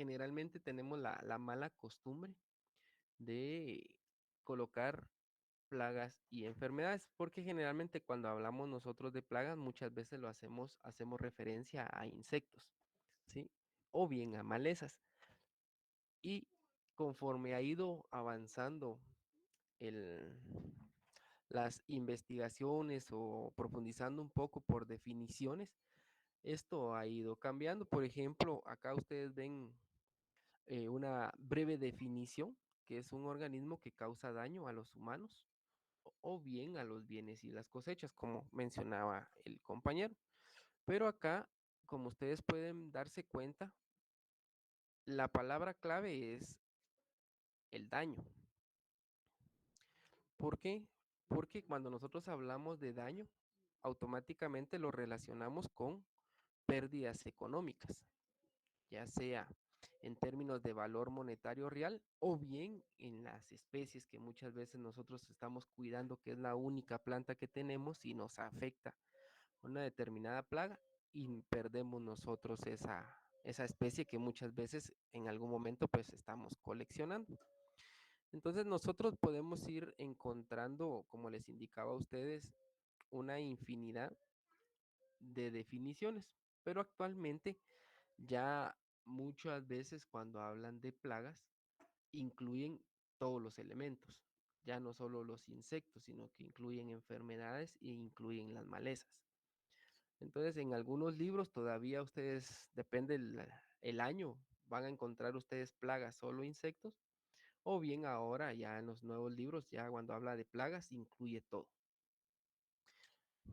generalmente tenemos la mala costumbre de colocar plagas y enfermedades, porque generalmente cuando hablamos nosotros de plagas, muchas veces hacemos referencia a insectos, ¿sí? O bien a malezas. Y conforme ha ido avanzando el, las investigaciones o profundizando un poco por definiciones, esto ha ido cambiando. Por ejemplo, acá ustedes ven una breve definición, que es un organismo que causa daño a los humanos o bien a los bienes y las cosechas, como mencionaba el compañero. Pero acá, como ustedes pueden darse cuenta, la palabra clave es el daño. ¿Por qué? Porque cuando nosotros hablamos de daño, automáticamente lo relacionamos con pérdidas económicas, ya sea en términos de valor monetario real o bien en las especies que muchas veces nosotros estamos cuidando, que es la única planta que tenemos y nos afecta una determinada plaga y perdemos nosotros esa especie que muchas veces en algún momento pues estamos coleccionando. Entonces nosotros podemos ir encontrando, como les indicaba a ustedes, una infinidad de definiciones, pero actualmente ya muchas veces cuando hablan de plagas incluyen todos los elementos, ya no solo los insectos, sino que incluyen enfermedades e incluyen las malezas. Entonces, en algunos libros todavía ustedes, depende el año, van a encontrar ustedes plagas solo insectos, o bien ahora ya en los nuevos libros, ya cuando habla de plagas, incluye todo.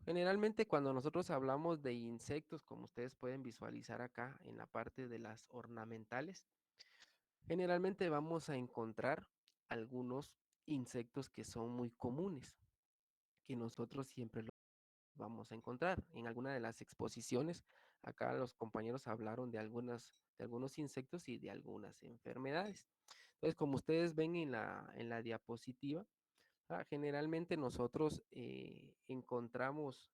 Generalmente cuando nosotros hablamos de insectos, como ustedes pueden visualizar acá en la parte de las ornamentales, generalmente vamos a encontrar algunos insectos que son muy comunes, que nosotros siempre los vamos a encontrar. En alguna de las exposiciones, acá los compañeros hablaron de algunos insectos y de algunas enfermedades. Entonces, como ustedes ven en la diapositiva, generalmente nosotros encontramos,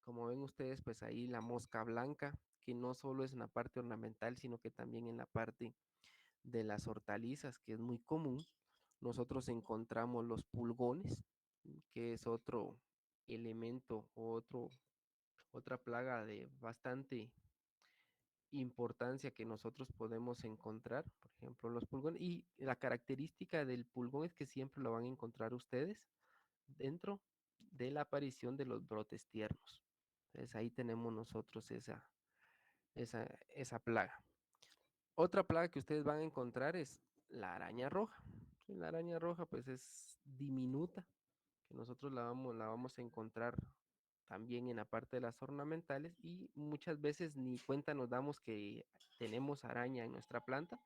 como ven ustedes, pues ahí la mosca blanca, que no solo es en la parte ornamental, sino que también en la parte de las hortalizas, que es muy común. Nosotros encontramos los pulgones, que es otro elemento, otra plaga de bastante importancia que nosotros podemos encontrar, por ejemplo, los pulgones. Y la característica del pulgón es que siempre lo van a encontrar ustedes dentro de la aparición de los brotes tiernos. Entonces ahí tenemos nosotros esa plaga. Otra plaga que ustedes van a encontrar es la araña roja. Sí, la araña roja pues es diminuta, que nosotros la vamos a encontrar también en la parte de las ornamentales y muchas veces ni cuenta nos damos que tenemos araña en nuestra planta,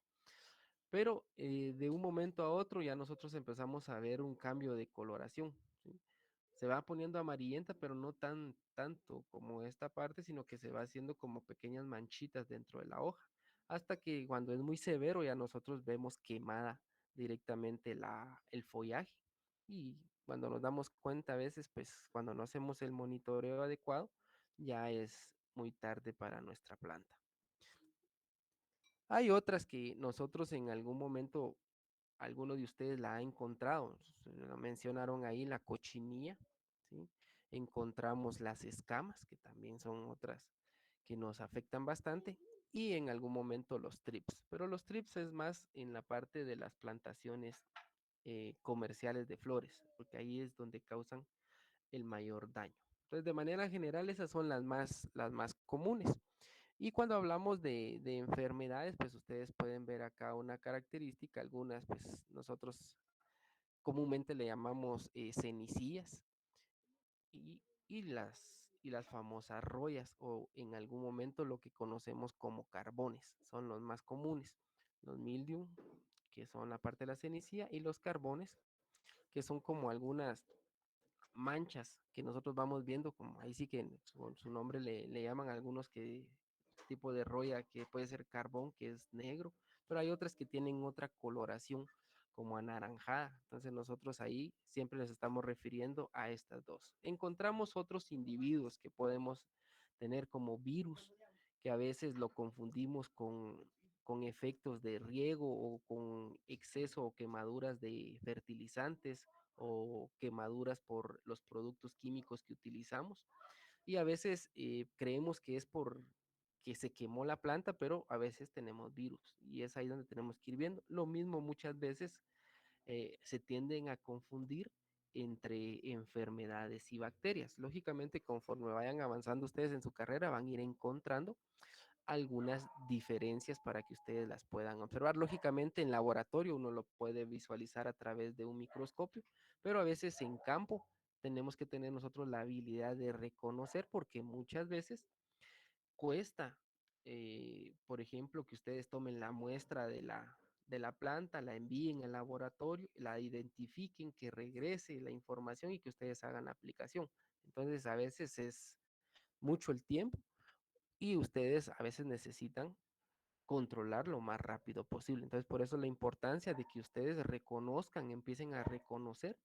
pero de un momento a otro ya nosotros empezamos a ver un cambio de coloración, ¿sí? Se va poniendo amarillenta, pero no tanto como esta parte, sino que se va haciendo como pequeñas manchitas dentro de la hoja, hasta que cuando es muy severo ya nosotros vemos quemada directamente el follaje. Y cuando nos damos cuenta a veces, pues cuando no hacemos el monitoreo adecuado, ya es muy tarde para nuestra planta. Hay otras que nosotros en algún momento, alguno de ustedes la ha encontrado, lo mencionaron ahí, la cochinilla, ¿sí? Encontramos las escamas, que también son otras que nos afectan bastante, y en algún momento los trips, pero los trips es más en la parte de las plantaciones comerciales de flores, porque ahí es donde causan el mayor daño. Entonces, de manera general, esas son las más comunes. Y cuando hablamos de enfermedades, pues ustedes pueden ver acá una característica, algunas, pues nosotros comúnmente le llamamos cenicillas y las famosas rollas o en algún momento lo que conocemos como carbones, son los más comunes. Los mildium, que son la parte de la cenicilla, y los carbones, que son como algunas manchas que nosotros vamos viendo, como ahí sí que su nombre le llaman a algunos que tipo de roya que puede ser carbón, que es negro, pero hay otras que tienen otra coloración como anaranjada. Entonces nosotros ahí siempre les estamos refiriendo a estas dos. Encontramos otros individuos que podemos tener como virus, que a veces lo confundimos con efectos de riego o con exceso o quemaduras de fertilizantes o quemaduras por los productos químicos que utilizamos. Y a veces creemos que es por que se quemó la planta, pero a veces tenemos virus y es ahí donde tenemos que ir viendo. Lo mismo muchas veces se tienden a confundir entre enfermedades y bacterias. Lógicamente, conforme vayan avanzando ustedes en su carrera, van a ir encontrando algunas diferencias para que ustedes las puedan observar. Lógicamente, en laboratorio uno lo puede visualizar a través de un microscopio, pero a veces en campo tenemos que tener nosotros la habilidad de reconocer porque muchas veces cuesta, por ejemplo, que ustedes tomen la muestra de la planta, la envíen al laboratorio, la identifiquen, que regrese la información y que ustedes hagan la aplicación. Entonces, a veces es mucho el tiempo y ustedes a veces necesitan controlar lo más rápido posible. Entonces, por eso la importancia de que ustedes reconozcan, empiecen a reconocer,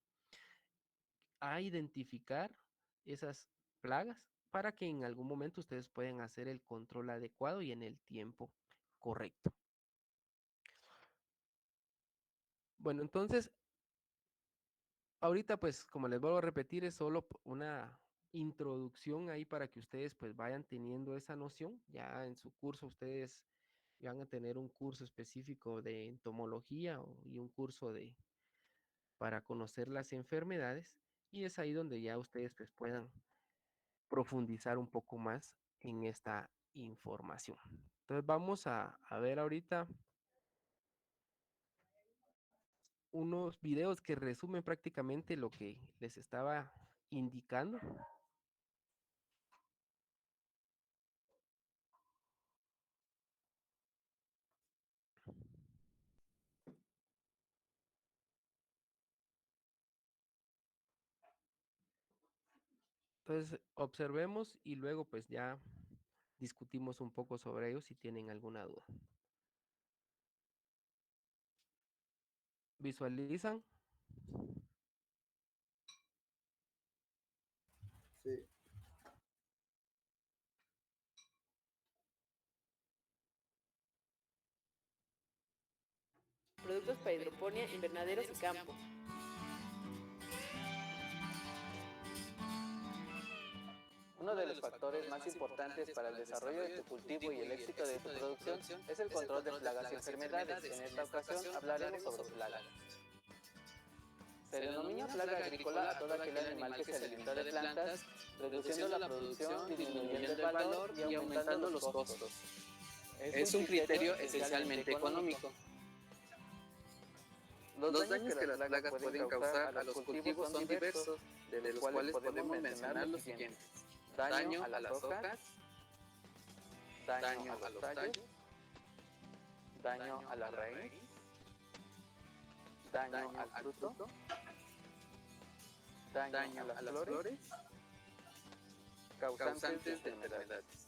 a identificar esas plagas para que en algún momento ustedes puedan hacer el control adecuado y en el tiempo correcto. Bueno, entonces, ahorita pues como les vuelvo a repetir, es solo una introducción ahí para que ustedes pues vayan teniendo esa noción. Ya en su curso ustedes van a tener un curso específico de entomología y un curso para conocer las enfermedades y es ahí donde ya ustedes pues puedan profundizar un poco más en esta información. Entonces vamos a ver ahorita unos videos que resumen prácticamente lo que les estaba indicando. Entonces observemos y luego pues ya discutimos un poco sobre ellos si tienen alguna duda. ¿Visualizan? Sí. Productos para hidroponía, invernaderos y campo. Uno de los factores más importantes para el desarrollo de tu cultivo y el éxito de tu producción es el control de plagas y enfermedades. En esta ocasión hablaremos sobre plagas. Se denomina plaga agrícola a todo aquel animal que se alimenta de plantas, reduciendo la producción, disminuyendo el valor y aumentando los costos. Es un criterio esencialmente económico. Los daños que las plagas pueden causar a los cultivos son diversos, de los cuales podemos mencionar los siguientes: daño a las hojas, daño a los tallos, daño a la raíz, daño al fruto, daño a las flores, causantes de enfermedades.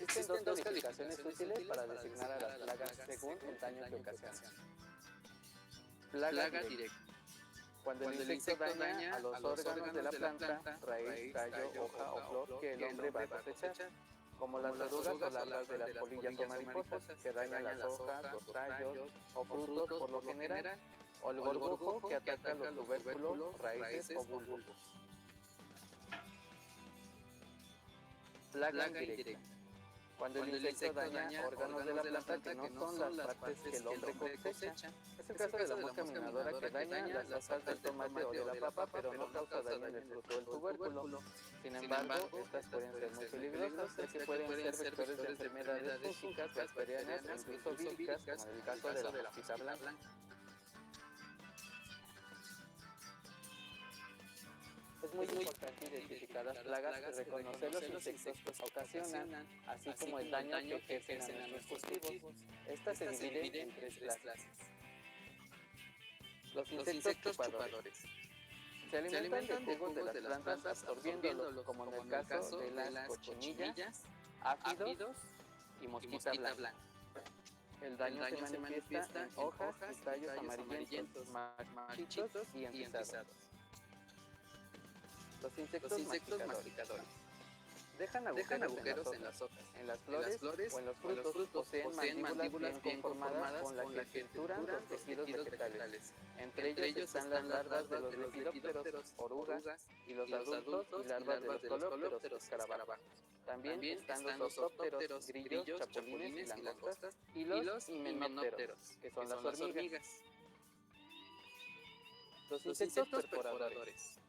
Existen dos calificaciones útiles para designar a las plagas según el daño que ocasionan. Plaga directa: cuando el insecto daña a los órganos de la planta, raíz, tallo, hoja o flor que el hombre va a cosechar, como las orugas o larvas de las polillas o mariposas, que dañan las hojas, los tallos o frutos por lo general, o el gorgojo que ataca los tubérculos, raíces o bulbos. Plaga indirecta: cuando el insecto daña órganos de la planta que no son las partes que el hombre cosecha. Es el caso de la mosca minadora que daña las hojas del tomate o de la papa, pero no causa daño en el fruto del tubérculo. Sin embargo, estas pueden ser muy peligrosas, ya que pueden ser vectores de enfermedades fúngicas, bacterianas e incluso víricas, como en el caso de la mosquita blanca. Es muy importante identificar las plagas y reconocer los insectos que ocasionan, así como el daño que ejercen a nuestros cultivos. Esta se divide en tres clases. Los insectos chupadores. Se alimentan de jugos de las plantas absorbiéndolos, como en el caso de las cochinillas, áfidos y mosquita blanca. El daño se manifiesta en hojas y tallos amarillentos, marchitos y enfisados. Los insectos masticadores. Dejan agujeros en las hojas, en las flores o en los frutos. Poseen mandíbulas bien conformadas con la que estructuran los tejidos vegetales. Entre ellos están las larvas de los lepidópteros, orugas, y los adultos y larvas de los coleópteros, escarabajos. También están los ortópteros, grillos, chapulines y langostas, y los himenópteros, que son las hormigas. Los insectos perforadores.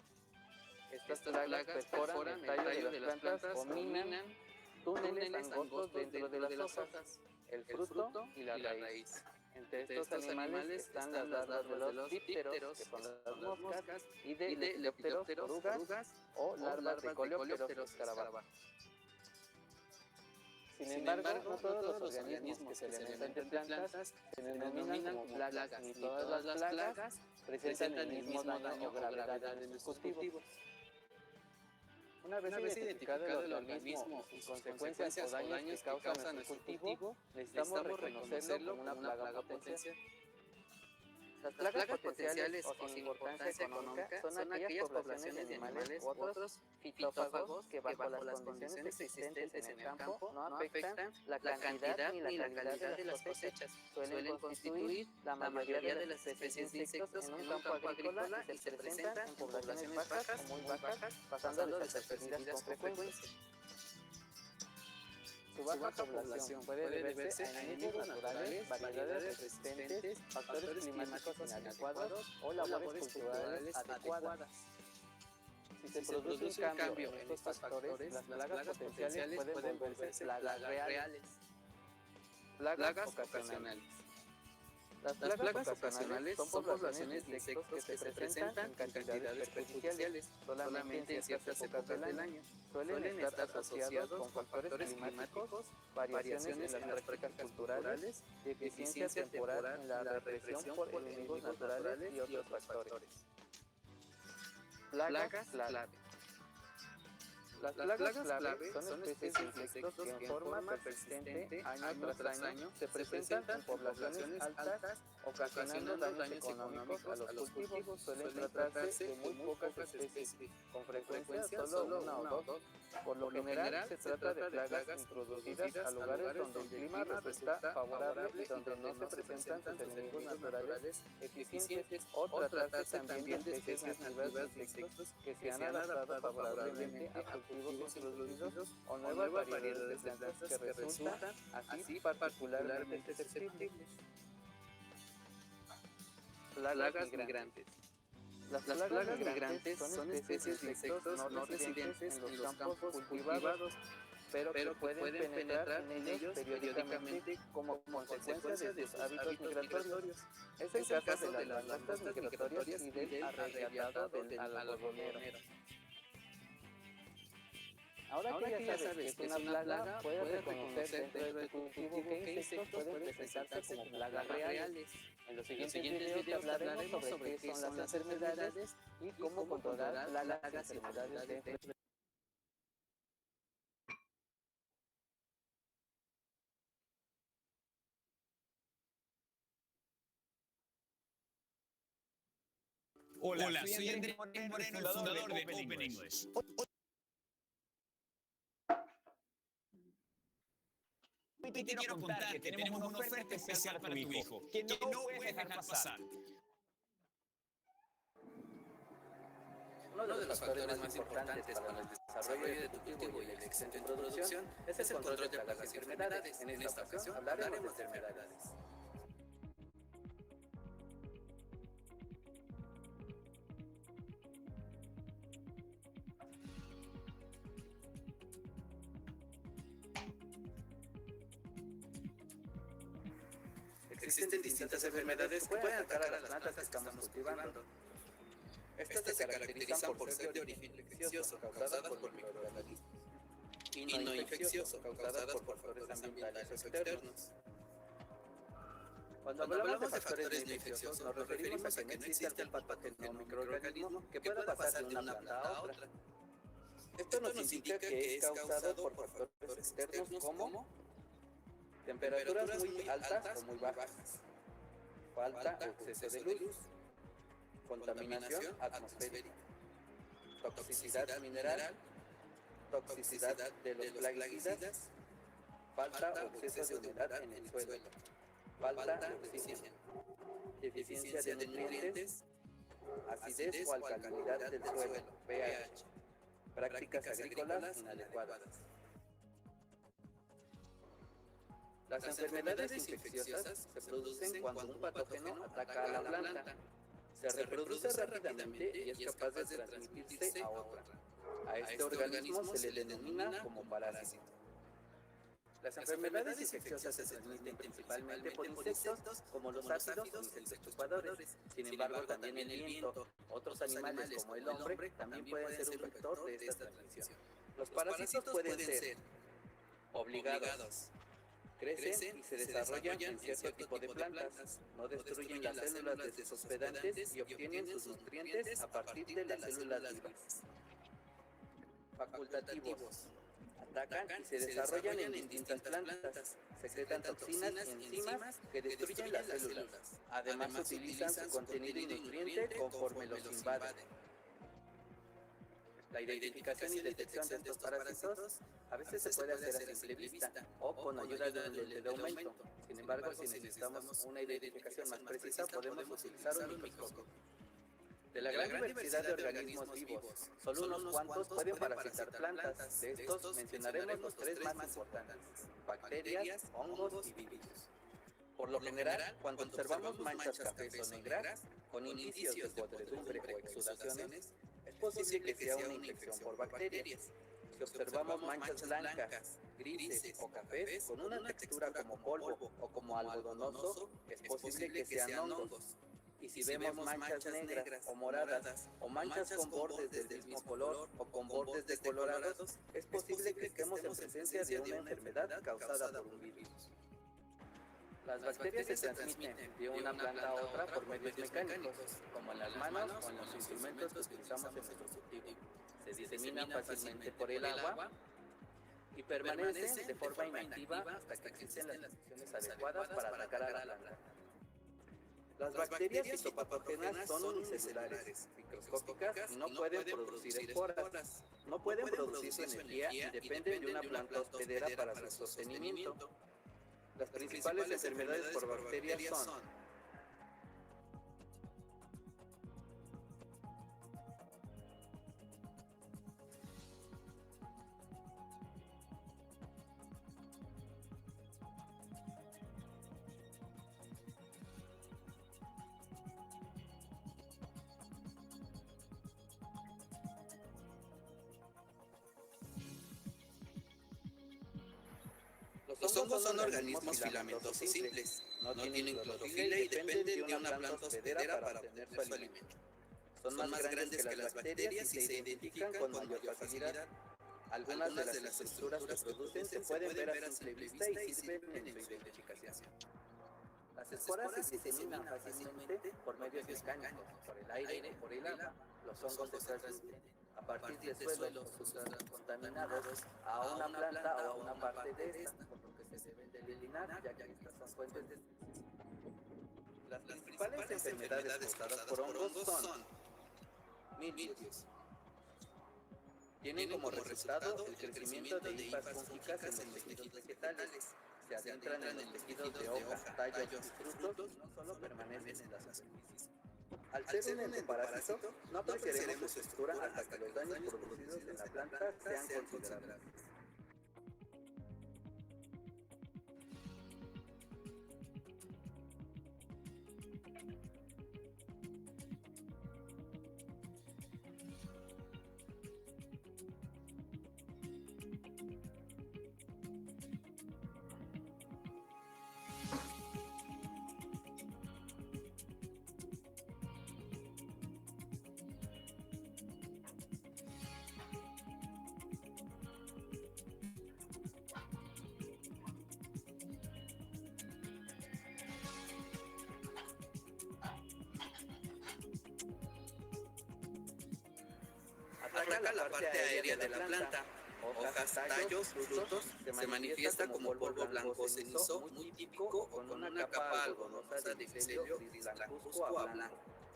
Estas plagas perforan el tallo de las plantas o minan túneles angostos dentro de las hojas, el fruto y la raíz. Entre estos animales están las larvas de los dípteros, que son las moscas, y de lepidópteros, orugas, o larvas de coleópteros, escarabajos. Sin embargo, no todos los organismos que se alimentan de plantas se denominan como plagas, ni todas las plagas presentan el mismo daño o gravedad en los cultivos. Una vez identificado el organismo y sus consecuencias o daños que causa nuestro cultivo, necesitamos reconocerlo como una plaga potencial. Las plagas potenciales o sin importancia económica son aquellas poblaciones de animales u otros fitófagos que bajo las condiciones existentes en el campo no afectan la cantidad ni la calidad de las cosechas. Suelen constituir la mayoría de las especies de insectos en un campo agrícola y se presentan en poblaciones bajas o muy bajas, pasando desapercibidas con frecuencia. Su baja población puede deberse a enemigos naturales, variedades resistentes, factores climáticos inadecuados o labores culturales adecuadas. Si se produce un cambio en estos factores, las plagas potenciales pueden volverse plagas reales. Plagas ocasionales. Las plagas ocasionales son poblaciones de insectos que se presentan en cantidades perjudiciales solamente en ciertas épocas del año. Suelen estar asociados con factores climáticos, variaciones en las prácticas culturales, deficiencia temporal en la represión por enemigos naturales y otros factores. Plagas clave. Las plagas clave son especies de insectos que en forma persistente, año tras año, se presentan en poblaciones altas, ocasionando daños económicos a los cultivos. Suelen tratarse de muy pocas especies, con frecuencia solo una o dos. Por lo general, se trata de plagas introducidas a lugares donde el clima resulta favorable y donde no se presentan sus enemigos naturales eficientes, o tratarse también de especies nativas de insectos que se han adaptado favorablemente a cultivos introducidos o nuevas variedades de plantas que resultan así particularmente susceptibles. Plagas migrantes. Las plagas migrantes son especies de insectos no residentes en los campos cultivados, pero que pueden penetrar en ellos periódicamente como consecuencia de sus hábitos migratorios. Es el caso de las langostas migratorias y del arraigado del algodonero. Ahora que ya sabes que es una plaga, puedes reconocer dentro de tu cultivo qué insectos pueden presentarse como plagas reales. En los siguientes videos hablaremos sobre qué son las enfermedades y cómo controlar las enfermedades dentro de Hola, soy Andrés Moreno, el fundador de Open English. Hoy te quiero contar que tenemos una oferta especial para tu hijo, que no puedes dejar pasar. Uno de los factores más importantes para el desarrollo de tu cultivo y el éxito en tu producción es el control de plagas y enfermedades. En esta ocasión hablaremos de enfermedades. Existen distintas enfermedades que pueden atacar a las plantas que estamos cultivando. Estas se caracterizan por ser de origen infeccioso, causadas por microorganismos, y no infeccioso, causadas por factores ambientales externos. Cuando hablamos de factores no infecciosos, nos referimos a que no existe algún patógeno o microorganismo que pueda pasar de una planta a otra. Esto nos indica que es causado por factores externos como temperaturas muy altas o muy bajas, falta o exceso de luz, contaminación atmosférica, toxicidad mineral, toxicidad de los plaguicidas, falta o exceso de humedad en el suelo, falta de oxígeno, deficiencia de nutrientes, acidez o alcalinidad del suelo, pH, prácticas agrícolas inadecuadas. Las enfermedades infecciosas se producen cuando un patógeno ataca a la planta. Se reproduce rápidamente y es capaz de transmitirse a otra. A este organismo se le denomina como parásito. Las enfermedades infecciosas se transmiten principalmente por insectos, como los ácidos o insectos chupadores. Sin embargo, también el viento, otros animales como el hombre, también pueden ser un vector de esta transmisión. Los parásitos pueden ser obligados. Crecen y se desarrollan en cierto tipo de plantas, no destruyen las células de sus hospedantes y obtienen sus nutrientes a partir de las células vivas. Facultativos. Atacan y se desarrollan en distintas plantas, secretan toxinas y enzimas que destruyen las células. Además utilizan su contenido y nutriente conforme los invaden. La identificación y detección de estos parásitos a veces se puede hacer a simple vista o con ayuda de un lente de aumento. Sin embargo, si necesitamos una identificación más precisa, podemos utilizar un microscopio. De la gran diversidad de organismos vivos, solo unos cuantos pueden parasitar plantas. De estos mencionaremos los tres más importantes: bacterias, hongos y virus. Por lo general, cuando observamos manchas cafés o negras, con indicios de podredumbre o exudaciones, es posible que sea una infección por bacterias. Si observamos manchas blancas, grises o cafés con una textura como polvo o como algodonoso, es posible que sean hongos. Y si vemos manchas negras o moradas o manchas con bordes del mismo color o con bordes decolorados, es posible que estemos en presencia de una enfermedad causada por un virus. Las bacterias se transmiten de una planta a otra por medios mecánicos, como en las manos o en los instrumentos que utilizamos en nuestro cultivo. Se diseminan fácilmente por el agua y permanecen de forma inactiva hasta que existen las condiciones adecuadas para atacar a la planta. Las bacterias fitopatógenas son unicelulares, microscópicas y no pueden producir esporas. No pueden producir su energía y dependen de una planta hospedera para su sostenimiento. Las principales enfermedades por bacterias son Los hongos son organismos filamentosos simples, no tienen clorofila y dependen de una planta hospedera para obtener su alimento. Son más grandes que las bacterias y se identifican con mayor facilidad. Algunas de las estructuras que producen se pueden ver a simple vista y sirven en su identificación. Las esporas se diseminan fácilmente por medios mecánicos, por el aire o por el agua. Los hongos se transmiten a partir de suelos contaminados a una planta o a una parte de esta, por lo que se deben de eliminar, ya que estas son fuentes de... Las principales enfermedades causadas por hongos son mildios. Tienen como resultado el crecimiento de hifas fúngicas en los tejidos vegetales. Se adentran en los tejidos de hojas, tallos y frutos, no solo permanecen en la superficie. Al ser un ente parásito, no apreciaremos su estructura hasta que los daños producidos en la planta sean considerables. Ataca la parte aérea de la planta. Hojas, tallos, frutos, se manifiesta como polvo blanco cenizo, muy típico, o con una capa algodonosa de micelio gris blancuzco a blanco,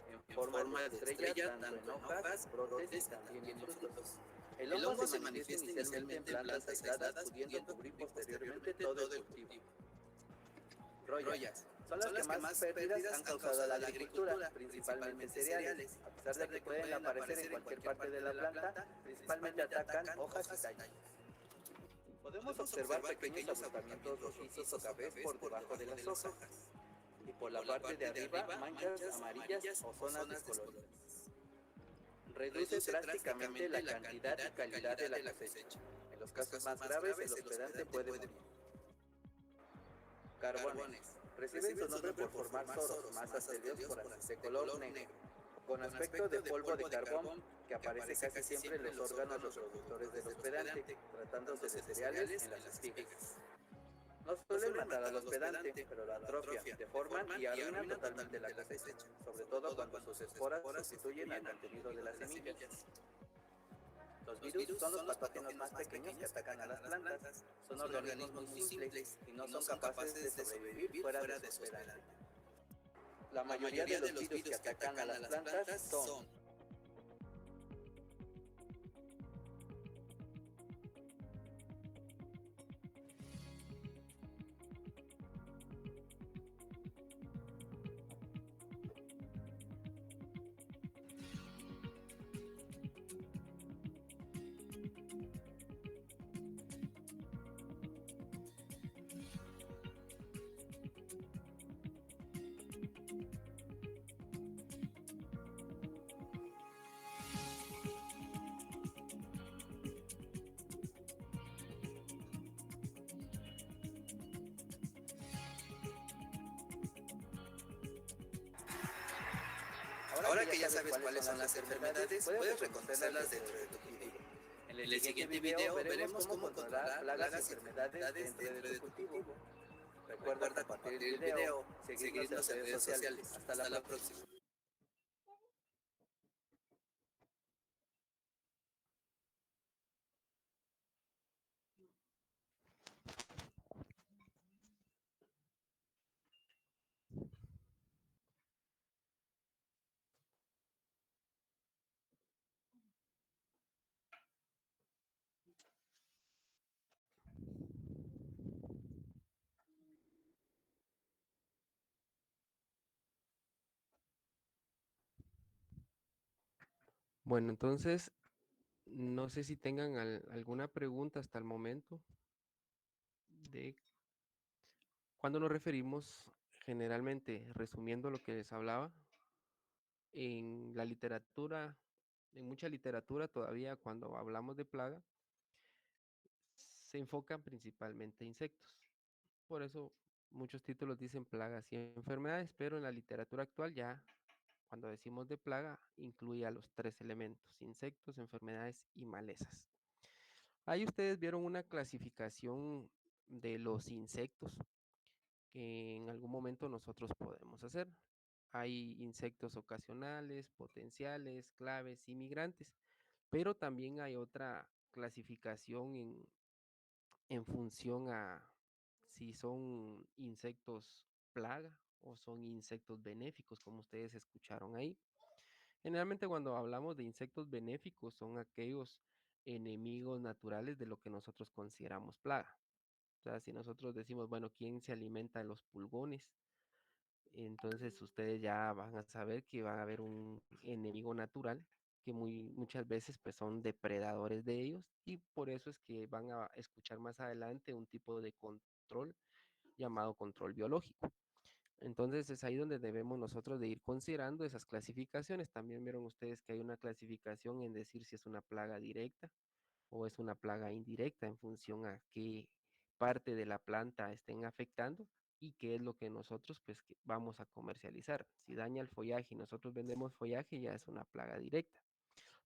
en forma de estrella, tanto en hojas, brotes y también en frutos. El hongo se manifiesta inicialmente en plantas aisladas, pudiendo cubrir posteriormente todo el cultivo. Royas son las que más pérdidas han causado a la agricultura, principalmente cereales. A pesar de que pueden aparecer en cualquier parte de la planta, principalmente atacan hojas y tallos. Podemos observar pequeños agrupamientos rojizos o cafés por debajo de las hojas, y por la parte de arriba manchas amarillas o zonas descoloridas. Reduce drásticamente la cantidad y calidad de la cosecha. En los casos más graves, el hospedante puede morir. Carbones. Reciben su nombre por formar soros, masas heliósforas de color negro, con aspecto de polvo de carbón que aparece casi siempre en los órganos reproductores del hospedante, tratándose de cereales en las espigas. No suelen matar al hospedante, pero la atrofian, deforman y arruinan totalmente la cosecha, sobre todo cuando sus esporas sustituyen al contenido de las semillas. Los virus son los patógenos más pequeños que atacan a las plantas. Son organismos muy simples y no son capaces de sobrevivir fuera de su hospedante. La mayoría de los virus que atacan a las plantas son Ahora que ya sabes cuáles son las enfermedades, puedes reconocerlas dentro de tu cultivo. En el siguiente video veremos cómo controlar plagas y enfermedades dentro de tu cultivo. Recuerda compartir el video, seguirnos en redes sociales. Hasta la próxima. Bueno, entonces, no sé si tengan alguna pregunta hasta el momento de cuando nos referimos generalmente, resumiendo lo que les hablaba, en la literatura, en mucha literatura todavía cuando hablamos de plaga, se enfocan principalmente a insectos. Por eso muchos títulos dicen plagas y enfermedades, pero en la literatura actual ya cuando decimos de plaga incluye a los tres elementos, insectos, enfermedades y malezas. Ahí ustedes vieron una clasificación de los insectos que en algún momento nosotros podemos hacer. Hay insectos ocasionales, potenciales, claves y migrantes, pero también hay otra clasificación en función a si son insectos plaga o son insectos benéficos, como ustedes escucharon ahí. Generalmente cuando hablamos de insectos benéficos son aquellos enemigos naturales de lo que nosotros consideramos plaga. O sea, si nosotros decimos, bueno, ¿quién se alimenta de los pulgones? Entonces ustedes ya van a saber que va a haber un enemigo natural que muchas veces pues son depredadores de ellos y por eso es que van a escuchar más adelante un tipo de control llamado control biológico. Entonces es ahí donde debemos nosotros de ir considerando esas clasificaciones. También vieron ustedes que hay una clasificación en decir si es una plaga directa o es una plaga indirecta en función a qué parte de la planta estén afectando y qué es lo que nosotros pues vamos a comercializar. Si daña el follaje y nosotros vendemos follaje ya es una plaga directa.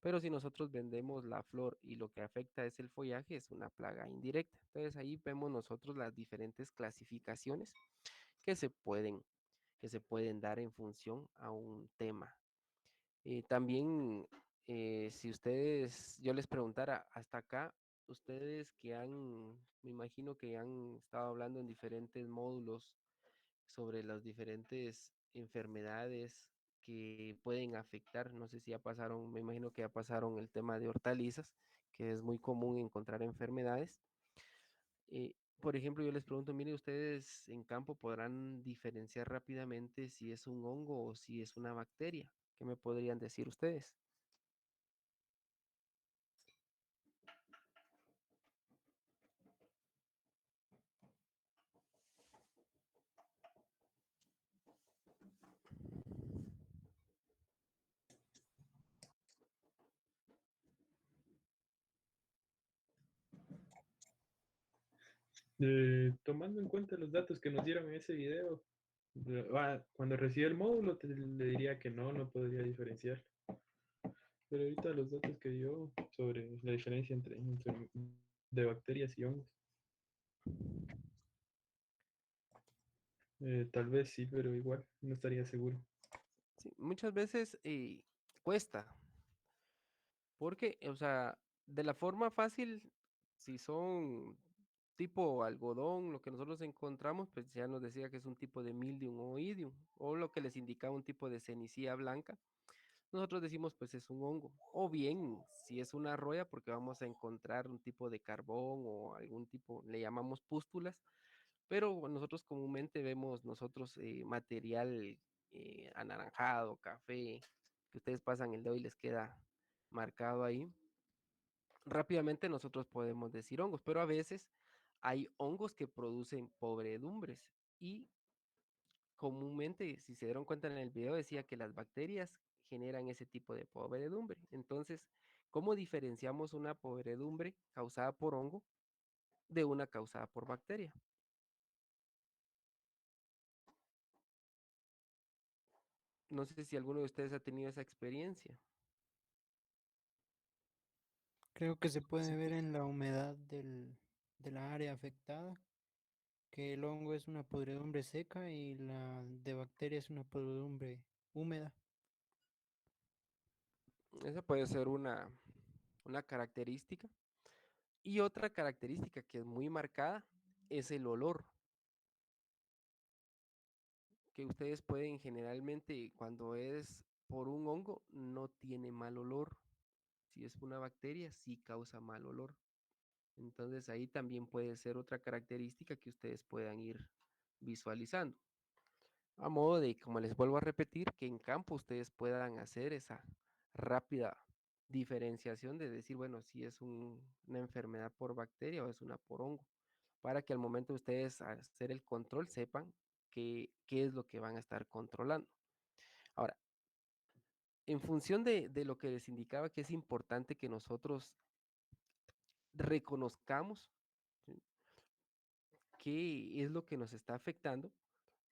Pero si nosotros vendemos la flor y lo que afecta es el follaje es una plaga indirecta. Entonces ahí vemos nosotros las diferentes clasificaciones que se pueden que se pueden dar en función a un tema. También, si ustedes, yo les preguntara hasta acá, ustedes que me imagino que han estado hablando en diferentes módulos sobre las diferentes enfermedades que pueden afectar, no sé si ya pasaron, me imagino que ya pasaron el tema de hortalizas, que es muy común encontrar enfermedades. Por ejemplo, yo les pregunto, mire, ustedes en campo podrán diferenciar rápidamente si es un hongo o si es una bacteria. ¿Qué me podrían decir ustedes? Tomando en cuenta los datos que nos dieron en ese video, cuando reciba el módulo le diría que no, no podría diferenciar. Pero ahorita los datos que dio sobre la diferencia entre de bacterias y hongos, tal vez sí, pero igual no estaría seguro. Sí, muchas veces cuesta, porque, o sea, de la forma fácil, si son tipo algodón, lo que nosotros encontramos, pues ya nos decía que es un tipo de mildium o oidium, o lo que les indicaba un tipo de cenicía blanca. Nosotros decimos, pues es un hongo. O bien, si es una roya, porque vamos a encontrar un tipo de carbón o algún tipo, le llamamos pústulas, pero nosotros comúnmente vemos nosotros material anaranjado, café, que ustedes pasan el dedo y les queda marcado ahí. Rápidamente nosotros podemos decir hongos, pero a veces hay hongos que producen podredumbres y comúnmente, si se dieron cuenta en el video, decía que las bacterias generan ese tipo de podredumbre. Entonces, ¿cómo diferenciamos una podredumbre causada por hongo de una causada por bacteria? No sé si alguno de ustedes ha tenido esa experiencia. Creo que se puede ver en la humedad de la área afectada, que el hongo es una podredumbre seca y la de bacteria es una podredumbre húmeda. Esa puede ser una característica. Y otra característica que es muy marcada es el olor, que ustedes pueden generalmente cuando es por un hongo no tiene mal olor. Si es una bacteria, sí causa mal olor. Entonces ahí también puede ser otra característica que ustedes puedan ir visualizando. A modo de, como les vuelvo a repetir, que en campo ustedes puedan hacer esa rápida diferenciación de decir, bueno, si es una enfermedad por bacteria o es una por hongo, para que al momento de ustedes hacer el control sepan qué es lo que van a estar controlando. Ahora, en función de lo que les indicaba que es importante que nosotros reconozcamos, ¿sí?, qué es lo que nos está afectando,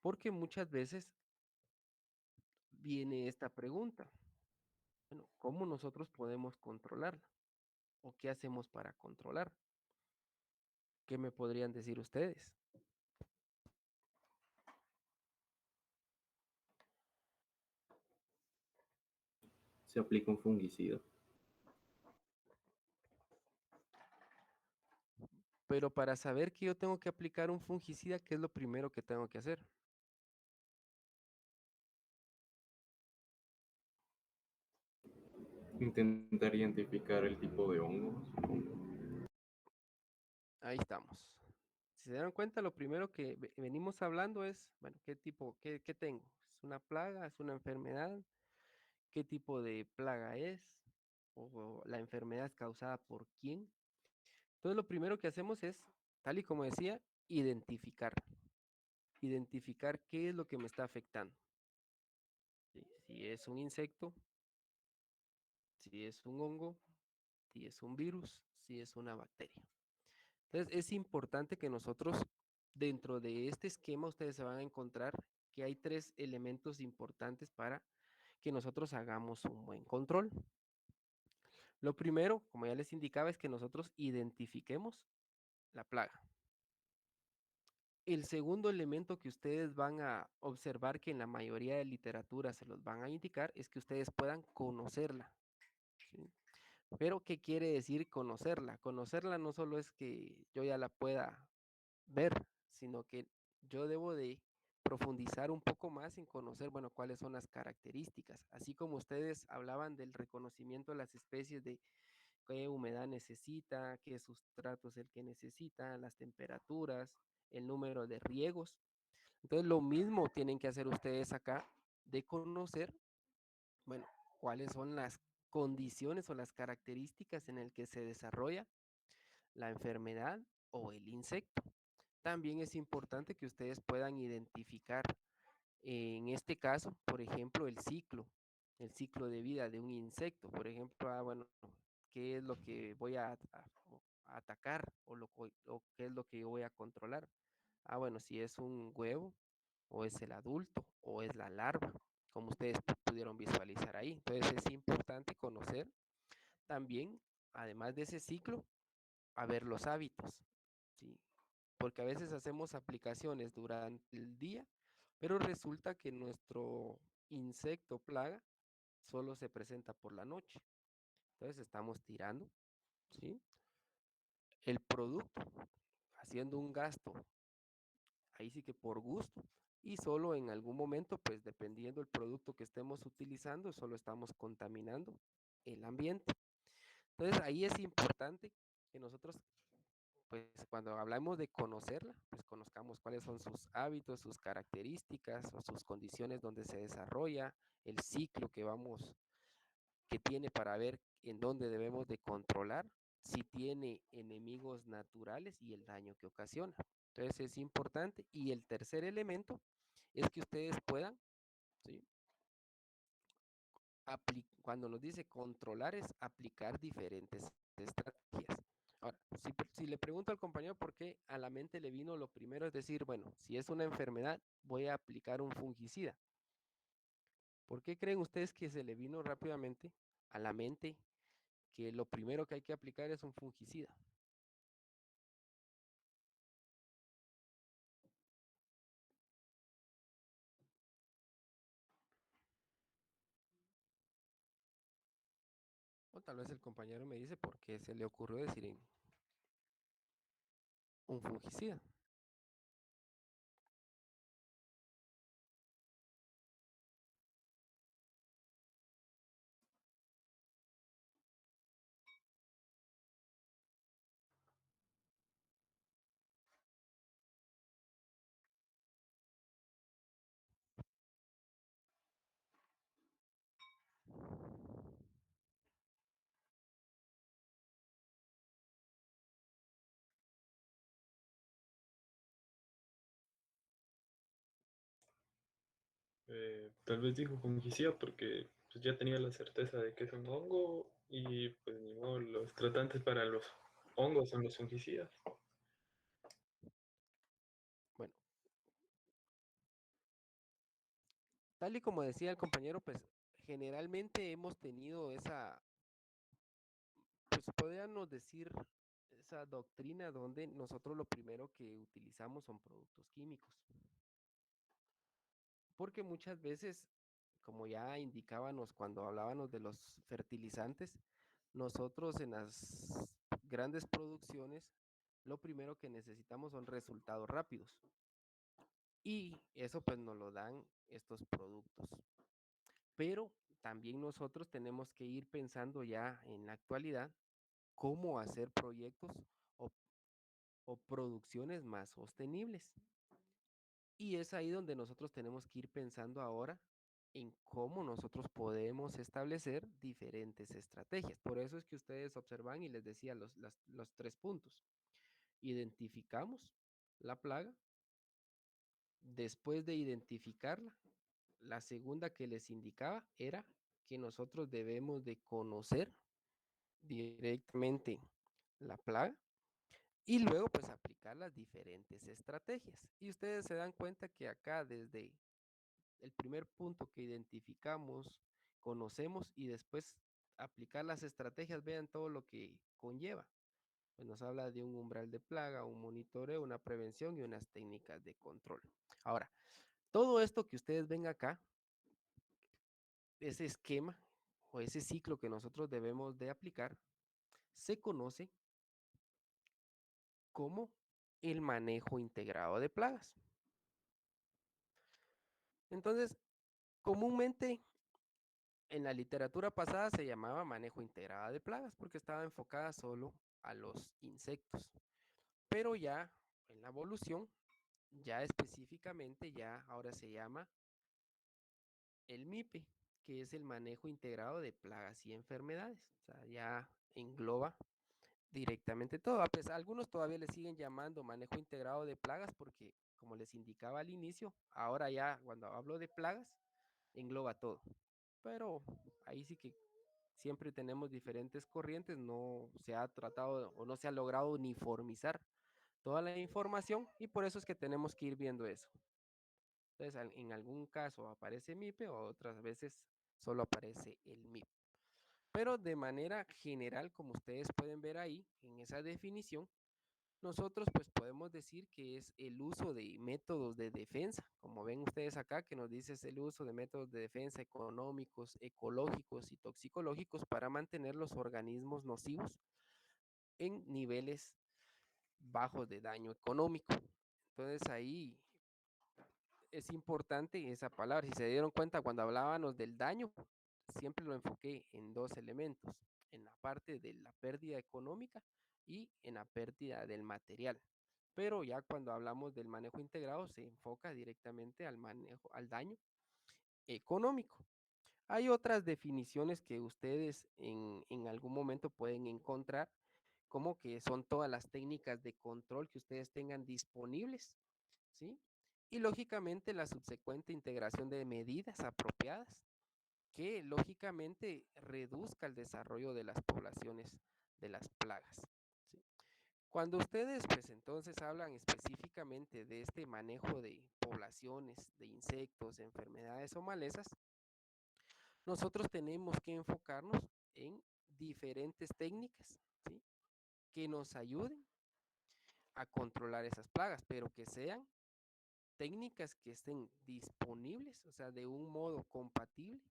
porque muchas veces viene esta pregunta, bueno, ¿cómo nosotros podemos controlarla? ¿O qué hacemos para controlar? ¿Qué me podrían decir ustedes? Se aplica un fungicida. Pero para saber que yo tengo que aplicar un fungicida, ¿qué es lo primero que tengo que hacer? Intentar identificar el tipo de hongos. Ahí estamos. Si se dan cuenta, lo primero que venimos hablando es, bueno, ¿qué tipo, qué tengo? ¿Es una plaga? ¿Es una enfermedad? ¿Qué tipo de plaga es? ¿O la enfermedad es causada por quién? Entonces, lo primero que hacemos es, tal y como decía, identificar. Identificar qué es lo que me está afectando. ¿Sí? Si es un insecto, si es un hongo, si es un virus, si es una bacteria. Entonces, es importante que nosotros, dentro de este esquema, ustedes se van a encontrar que hay tres elementos importantes para que nosotros hagamos un buen control. Lo primero, como ya les indicaba, es que nosotros identifiquemos la plaga. El segundo elemento que ustedes van a observar que en la mayoría de literatura se los van a indicar es que ustedes puedan conocerla, ¿sí? Pero, ¿qué quiere decir conocerla? Conocerla no solo es que yo ya la pueda ver, sino que yo debo de profundizar un poco más en conocer, bueno, cuáles son las características. Así como ustedes hablaban del reconocimiento de las especies de qué humedad necesita, qué sustrato es el que necesita, las temperaturas, el número de riegos. Entonces, lo mismo tienen que hacer ustedes acá de conocer, bueno, cuáles son las condiciones o las características en el que se desarrolla la enfermedad o el insecto. También es importante que ustedes puedan identificar, en este caso, por ejemplo, el ciclo de vida de un insecto. Por ejemplo, bueno, qué es lo que voy a atacar o qué es lo que yo voy a controlar. Bueno, si es un huevo, o es el adulto, o es la larva, como ustedes pudieron visualizar ahí. Entonces es importante conocer también, además de ese ciclo, a ver los hábitos, ¿sí? Porque a veces hacemos aplicaciones durante el día, pero resulta que nuestro insecto plaga solo se presenta por la noche. Entonces estamos tirando, ¿sí?, el producto, haciendo un gasto, ahí sí que por gusto, y solo en algún momento, pues dependiendo del producto que estemos utilizando, solo estamos contaminando el ambiente. Entonces ahí es importante que nosotros, pues cuando hablamos de conocerla, pues conozcamos cuáles son sus hábitos, sus características o sus condiciones donde se desarrolla, el ciclo que tiene para ver en dónde debemos de controlar, si tiene enemigos naturales y el daño que ocasiona. Entonces es importante. Y el tercer elemento es que ustedes puedan, ¿sí?, cuando nos dice controlar es aplicar diferentes estrategias. Ahora, si le pregunto al compañero por qué a la mente le vino lo primero, es decir, bueno, si es una enfermedad, voy a aplicar un fungicida. ¿Por qué creen ustedes que se le vino rápidamente a la mente que lo primero que hay que aplicar es un fungicida? O tal vez el compañero me dice por qué se le ocurrió decir un fungicida. Tal vez dijo fungicida porque pues, ya tenía la certeza de que es un hongo y pues ni modo, los tratantes para los hongos son los fungicidas. Bueno, tal y como decía el compañero, pues generalmente hemos tenido esa, pues podríamos decir, esa doctrina donde nosotros lo primero que utilizamos son productos químicos. Porque muchas veces, como ya indicábamos cuando hablábamos de los fertilizantes, nosotros en las grandes producciones, lo primero que necesitamos son resultados rápidos. Y eso pues nos lo dan estos productos. Pero también nosotros tenemos que ir pensando ya en la actualidad cómo hacer proyectos o, o producciones más sostenibles. Y es ahí donde nosotros tenemos que ir pensando ahora en cómo nosotros podemos establecer diferentes estrategias. Por eso es que ustedes observan y les decía los 3 puntos. Identificamos la plaga. Después de identificarla, la segunda que les indicaba era que nosotros debemos de conocer directamente la plaga y luego pues aplicar las diferentes estrategias. Y ustedes se dan cuenta que acá desde el primer punto que identificamos, conocemos y después aplicar las estrategias, vean todo lo que conlleva. Pues nos habla de un umbral de plaga, un monitoreo, una prevención y unas técnicas de control. Ahora, todo esto que ustedes ven acá, ese esquema o ese ciclo que nosotros debemos de aplicar, se conoce como el manejo integrado de plagas. Entonces, comúnmente En la literatura pasada se llamaba manejo integrado de plagas porque estaba enfocada solo a los insectos. Pero ya en la evolución, ya específicamente, ya ahora se llama el MIPE, que es el manejo integrado de plagas y enfermedades. O sea, ya engloba directamente todo. A pesar, algunos todavía le siguen llamando manejo integrado de plagas porque, como les indicaba al inicio, ahora ya cuando hablo de plagas, engloba todo. Pero ahí sí que siempre tenemos diferentes corrientes, no se ha tratado o no se ha logrado uniformizar toda la información y por eso es que tenemos que ir viendo eso. Entonces, en algún caso aparece MIPE o otras veces solo aparece el MIP. Pero de manera general, como ustedes pueden ver ahí en esa definición, nosotros pues podemos decir que es el uso de métodos de defensa, como ven ustedes acá que nos dice es el uso de métodos de defensa económicos, ecológicos y toxicológicos para mantener los organismos nocivos en niveles bajos de daño económico. Entonces ahí es importante esa palabra. Si se dieron cuenta cuando hablábamos del daño, siempre lo enfoqué en dos elementos, en la parte de la pérdida económica y en la pérdida del material. Pero ya cuando hablamos del manejo integrado se enfoca directamente al manejo, al daño económico. Hay otras definiciones que ustedes en algún momento pueden encontrar, como que son todas las técnicas de control que ustedes tengan disponibles, ¿sí? Y lógicamente la subsecuente integración de medidas apropiadas que lógicamente reduzca el desarrollo de las poblaciones de las plagas, ¿sí? Cuando ustedes pues entonces hablan específicamente de este manejo de poblaciones, de insectos, enfermedades o malezas, nosotros tenemos que enfocarnos en diferentes técnicas, ¿sí? Que nos ayuden a controlar esas plagas, pero que sean técnicas que estén disponibles, o sea, de un modo compatible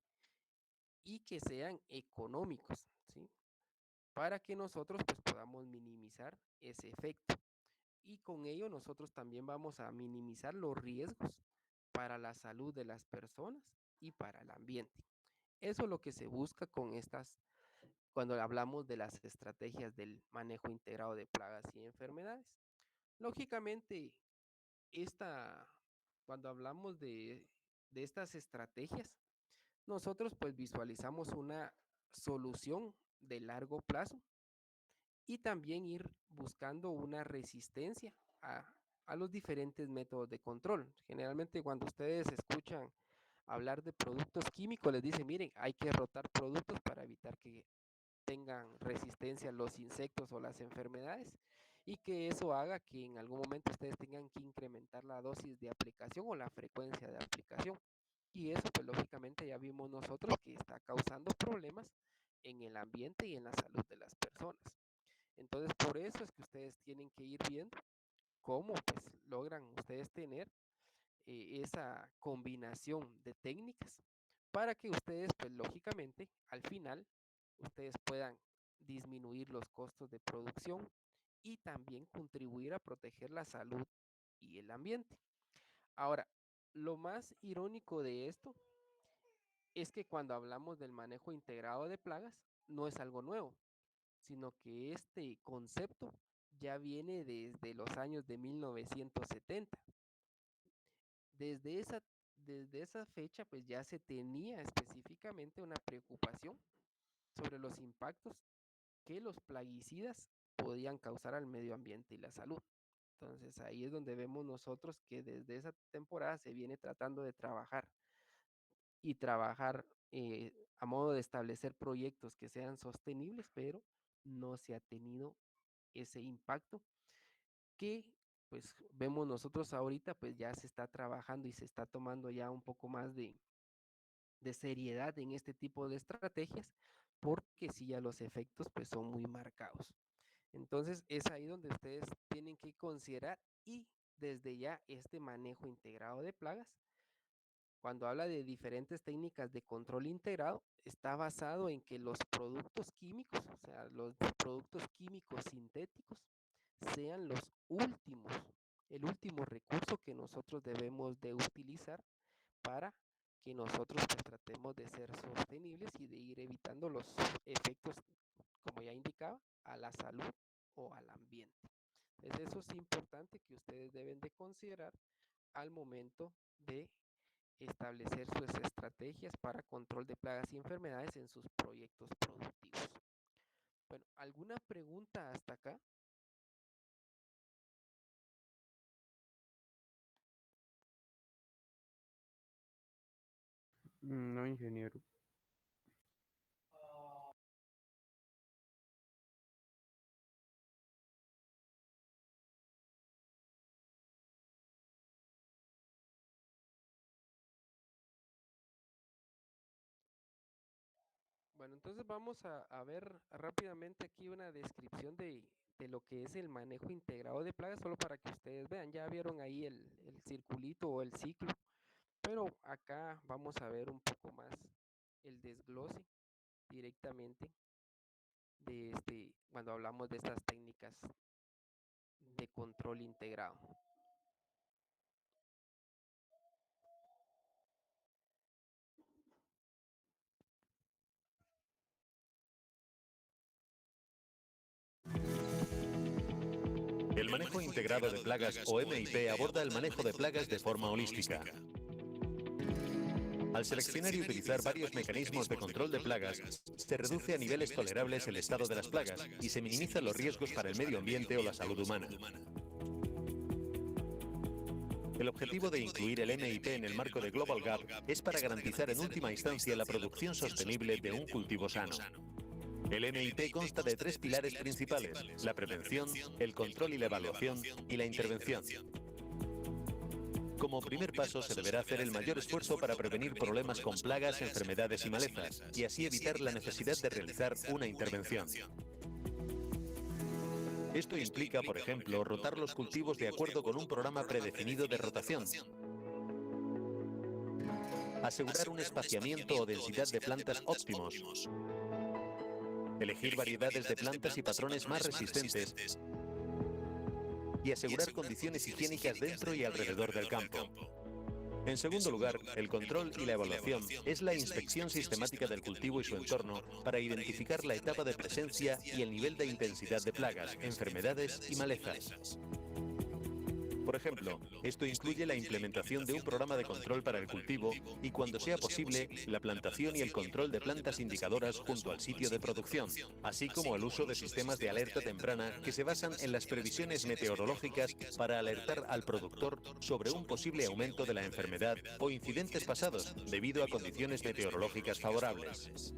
y que sean económicos, ¿sí? Para que nosotros pues podamos minimizar ese efecto. Y con ello nosotros también vamos a minimizar los riesgos para la salud de las personas y para el ambiente. Eso es lo que se busca con estas, cuando hablamos de las estrategias del manejo integrado de plagas y enfermedades. Lógicamente, esta, cuando hablamos de estas estrategias, nosotros pues visualizamos una solución de largo plazo y también ir buscando una resistencia a, a los diferentes métodos de control. Generalmente cuando ustedes escuchan hablar de productos químicos, les dicen, miren, hay que rotar productos para evitar que tengan resistencia a los insectos o las enfermedades y que eso haga que en algún momento ustedes tengan que incrementar la dosis de aplicación o la frecuencia de aplicación. Y eso pues lógicamente ya vimos nosotros que está causando problemas en el ambiente y en la salud de las personas. Entonces por eso es que ustedes tienen que ir viendo cómo pues logran ustedes tener esa combinación de técnicas para que ustedes pues lógicamente al final ustedes puedan disminuir los costos de producción y también contribuir a proteger la salud y el ambiente. Ahora, lo más irónico de esto es que cuando hablamos del manejo integrado de plagas, no es algo nuevo, sino que este concepto ya viene desde los años de 1970. Desde esa, desde esa fecha, pues ya se tenía específicamente una preocupación sobre los impactos que los plaguicidas podían causar al medio ambiente y la salud. Entonces ahí es donde vemos nosotros que desde esa temporada se viene tratando de trabajar y trabajar a modo de establecer proyectos que sean sostenibles, pero no se ha tenido ese impacto que pues vemos nosotros ahorita, pues ya se está trabajando y se está tomando ya un poco más de seriedad en este tipo de estrategias, porque sí ya los efectos pues son muy marcados. Entonces es ahí donde ustedes tienen que considerar y desde ya este manejo integrado de plagas, cuando habla de diferentes técnicas de control integrado, está basado en que los productos químicos, o sea, los productos químicos sintéticos, sean los últimos, el último recurso que nosotros debemos de utilizar para que nosotros pues tratemos de ser sostenibles y de ir evitando los efectos, como ya indicaba, a la salud o al ambiente. Entonces eso es importante que ustedes deben de considerar al momento de establecer sus estrategias para control de plagas y enfermedades en sus proyectos productivos. Bueno, ¿alguna pregunta hasta acá? No, ingeniero. Bueno, entonces vamos a ver rápidamente aquí una descripción de lo que es el manejo integrado de plagas, solo para que ustedes vean. Ya vieron ahí el circulito o el ciclo, pero acá vamos a ver un poco más el desglose directamente de cuando hablamos de estas técnicas de control integrado. El manejo integrado de plagas o MIP aborda el manejo de plagas de forma holística. Al seleccionar y utilizar varios mecanismos de control de plagas, se reduce a niveles tolerables el estado de las plagas y se minimizan los riesgos para el medio ambiente o la salud humana. El objetivo de incluir el MIP en el marco de Global Gap es para garantizar en última instancia la producción sostenible de un cultivo sano. El MIP consta de 3 pilares principales: la prevención, el control y la evaluación, y la intervención. Como primer paso, se deberá hacer el mayor esfuerzo para prevenir problemas con plagas, enfermedades y malezas, y así evitar la necesidad de realizar una intervención. Esto implica, por ejemplo, rotar los cultivos de acuerdo con un programa predefinido de rotación, asegurar un espaciamiento o densidad de plantas óptimos, elegir variedades de plantas y patrones más resistentes y asegurar condiciones higiénicas dentro y alrededor del campo. En segundo lugar, el control y la evaluación es la inspección sistemática del cultivo y su entorno para identificar la etapa de presencia y el nivel de intensidad de plagas, enfermedades y malezas. Por ejemplo, esto incluye la implementación de un programa de control para el cultivo y, cuando sea posible, la plantación y el control de plantas indicadoras junto al sitio de producción, así como el uso de sistemas de alerta temprana que se basan en las previsiones meteorológicas para alertar al productor sobre un posible aumento de la enfermedad o incidentes pasados debido a condiciones meteorológicas favorables.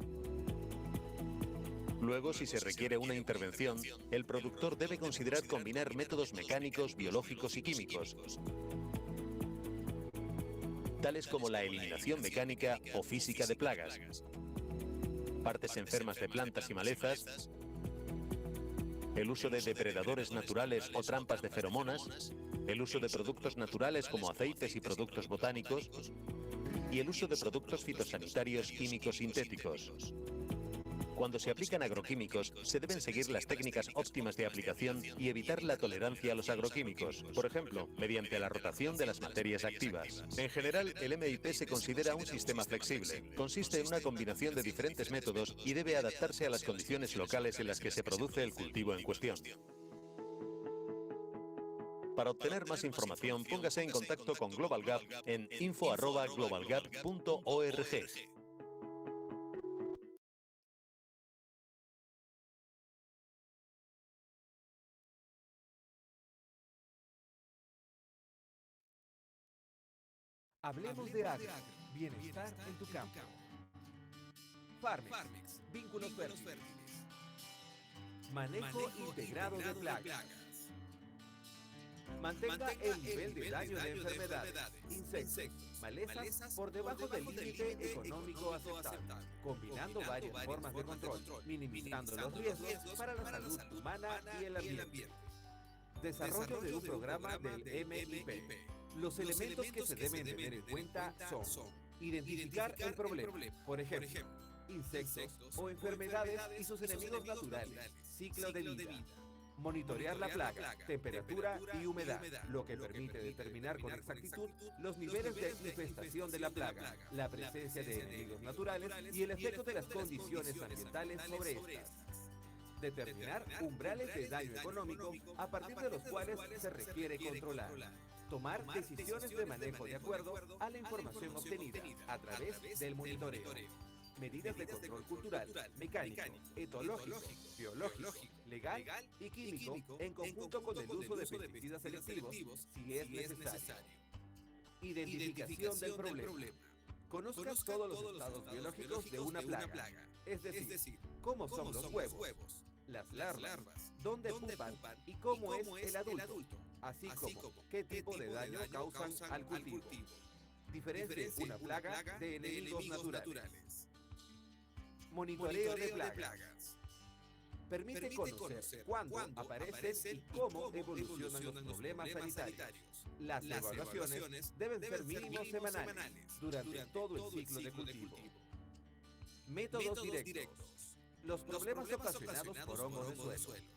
Luego, si se requiere una intervención, el productor debe considerar combinar métodos mecánicos, biológicos y químicos, tales como la eliminación mecánica o física de plagas, partes enfermas de plantas y malezas, el uso de depredadores naturales o trampas de feromonas, el uso de productos naturales como aceites y productos botánicos, y el uso de productos fitosanitarios químicos sintéticos. Cuando se aplican agroquímicos, se deben seguir las técnicas óptimas de aplicación y evitar la tolerancia a los agroquímicos, por ejemplo, mediante la rotación de las materias activas. En general, el MIP se considera un sistema flexible. Consiste en una combinación de diferentes métodos y debe adaptarse a las condiciones locales en las que se produce el cultivo en cuestión. Para obtener más información, póngase en contacto con Global Gap en info@globalgap.org. Hablemos de agro, bienestar en tu campo. Farmex, vínculos fértiles. Manejo integrado de plagas. Mantenga el nivel de daño de enfermedades, insectos, malezas por debajo del límite económico aceptable, combinando varias formas de control, minimizando los riesgos para la salud humana y el ambiente. Desarrollo de un programa del MIP. Los elementos que se deben tener en cuenta son: identificar el problema, por ejemplo, insectos o enfermedades y sus enemigos naturales, ciclo de vida. Monitorear la plaga, temperatura y humedad, lo que permite determinar con exactitud los niveles de infestación de la plaga, la presencia de enemigos naturales y el efecto de las condiciones ambientales sobre estas. Determinar umbrales de daño económico a partir de los cuales se requiere controlar. Tomar decisiones de manejo de acuerdo a la información obtenida a través del monitoreo. Medidas de control cultural, mecánico, etológico, biológico, legal y químico en conjunto con el uso de pesticidas selectivos si es necesario. Identificación del problema. Conozca todos los estados biológicos de una plaga, es decir, cómo son los huevos, las larvas, dónde pupan y cómo es el adulto, así como qué tipo de daño causan al cultivo. Diferencie una plaga de enemigos naturales. Monitoreo de plagas. Permite conocer cuándo aparecen y cómo evolucionan los problemas sanitarios. Las evaluaciones deben ser mínimo semanales durante todo el ciclo de cultivo. Métodos directos. Los problemas ocasionados por hongos de suelo,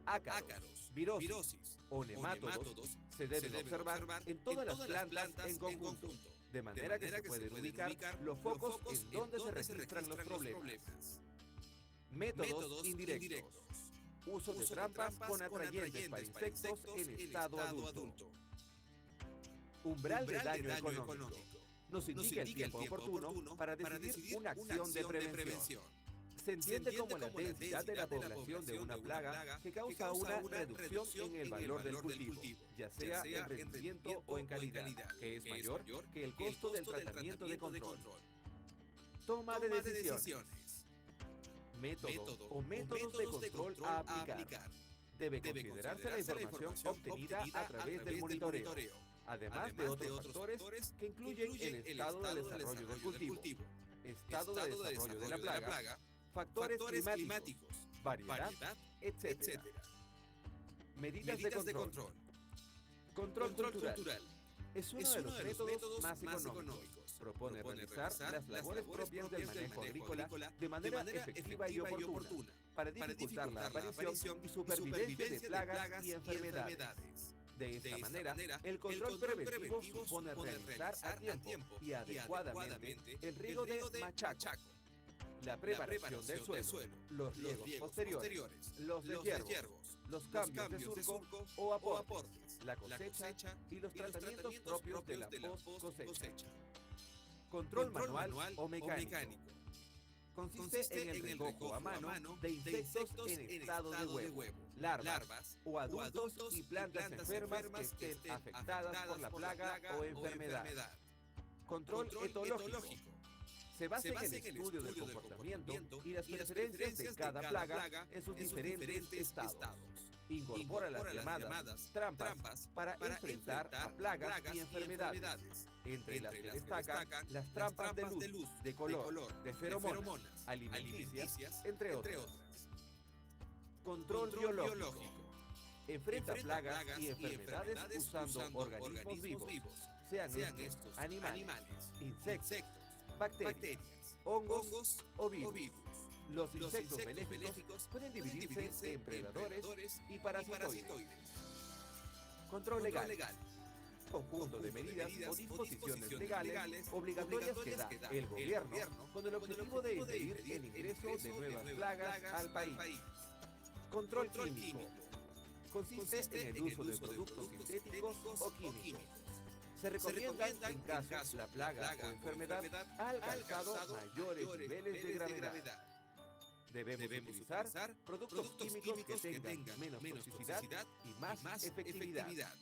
ácaros, virosis o nemátodos se deben observar en todas las plantas en conjunto, de manera que se pueden ubicar los focos en donde se registran los problemas. Métodos indirectos. Uso de trampas con atrayentes para insectos en estado adulto. Umbral de daño económico. Nos indica el tiempo oportuno para decidir una acción de prevención. Se entiende como la densidad de la población de una plaga que causa una reducción en el valor del cultivo, ya sea en rendimiento o en calidad, que es mayor que el costo del tratamiento de control. Toma de decisiones. Métodos o métodos de control a aplicar. Debe considerarse la información obtenida a través del monitoreo, además de otros factores que incluyen el estado de desarrollo del cultivo, estado de desarrollo de la plaga, factores climáticos, variedad, etc. Medidas de control. Control cultural. Es uno de los métodos más económicos. Propone realizar las labores propias del manejo agrícola de manera efectiva y oportuna para dificultar la aparición y supervivencia de plagas y enfermedades. De esta manera, el control preventivo supone realizar a tiempo y adecuadamente el riego de machaco, la preparación del suelo, los riegos posteriores, los deshiervos, los cambios de surco o aportes, la cosecha y los tratamientos propios de la post-cosecha. Control manual o mecánico. Consiste en el recojo a mano de insectos en estado de huevo, larvas o adultos y plantas enfermas que estén afectadas por la plaga o enfermedad. Control etológico. Se basa en el estudio del comportamiento y las preferencias de cada plaga en sus diferentes estados. Incorpora las llamadas trampas para enfrentar a plagas y enfermedades, entre las que destacan las trampas de luz, de color, de feromonas, alimenticias, entre otras. Control biológico. Enfrenta plagas y enfermedades usando organismos vivos, sean estos animales, insectos, bacterias, hongos o virus. Los insectos benéficos pueden dividirse en predadores y parasitoides. Control legal. Conjunto de medidas o disposiciones legales obligatorias que da el gobierno con el objetivo de impedir el ingreso de nuevas plagas al país. Control químico. Consiste en el uso de productos sintéticos o químicos. Se recomienda en caso la plaga o enfermedad ha alcanzado mayores niveles de gravedad. Debemos utilizar productos químicos que tengan menos toxicidad y más efectividad.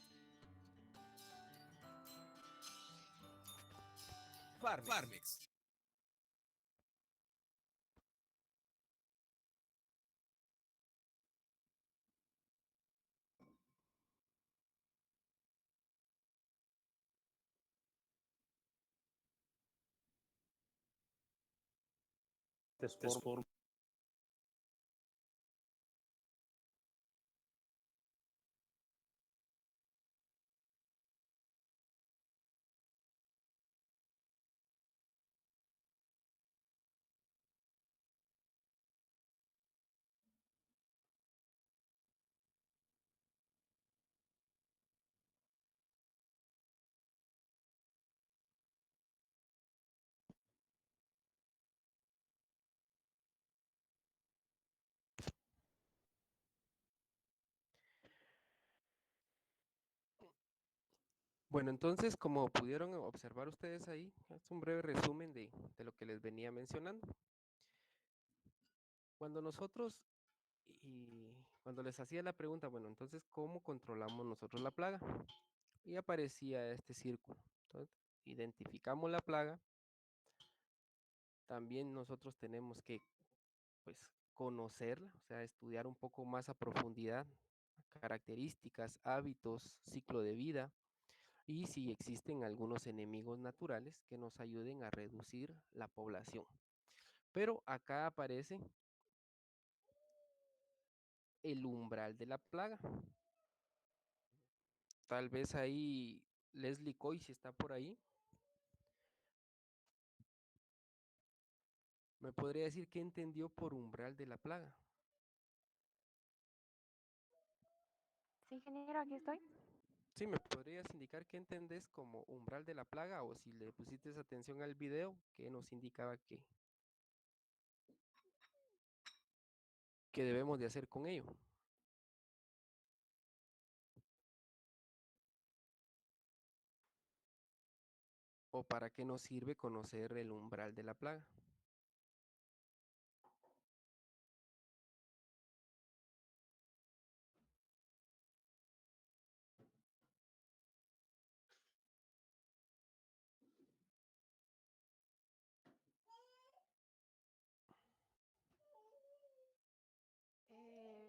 Farmex. Bueno, entonces, como pudieron observar ustedes ahí, es un breve resumen de lo que les venía mencionando. Cuando nosotros, y cuando les hacía la pregunta, bueno, entonces, ¿cómo controlamos nosotros la plaga? Y aparecía este círculo. Entonces, identificamos la plaga. También nosotros tenemos que, pues, conocerla, o sea, estudiar un poco más a profundidad características, hábitos, ciclo de vida y si existen algunos enemigos naturales que nos ayuden a reducir la población. Pero acá aparece el umbral de la plaga. Tal vez ahí Leslie Coy, si está por ahí, me podría decir qué entendió por umbral de la plaga. Sí, ingeniero, aquí estoy. Sí, me podrías indicar qué entendés como umbral de la plaga o si le pusiste atención al video que nos indicaba que debemos de hacer con ello. ¿O para qué nos sirve conocer el umbral de la plaga?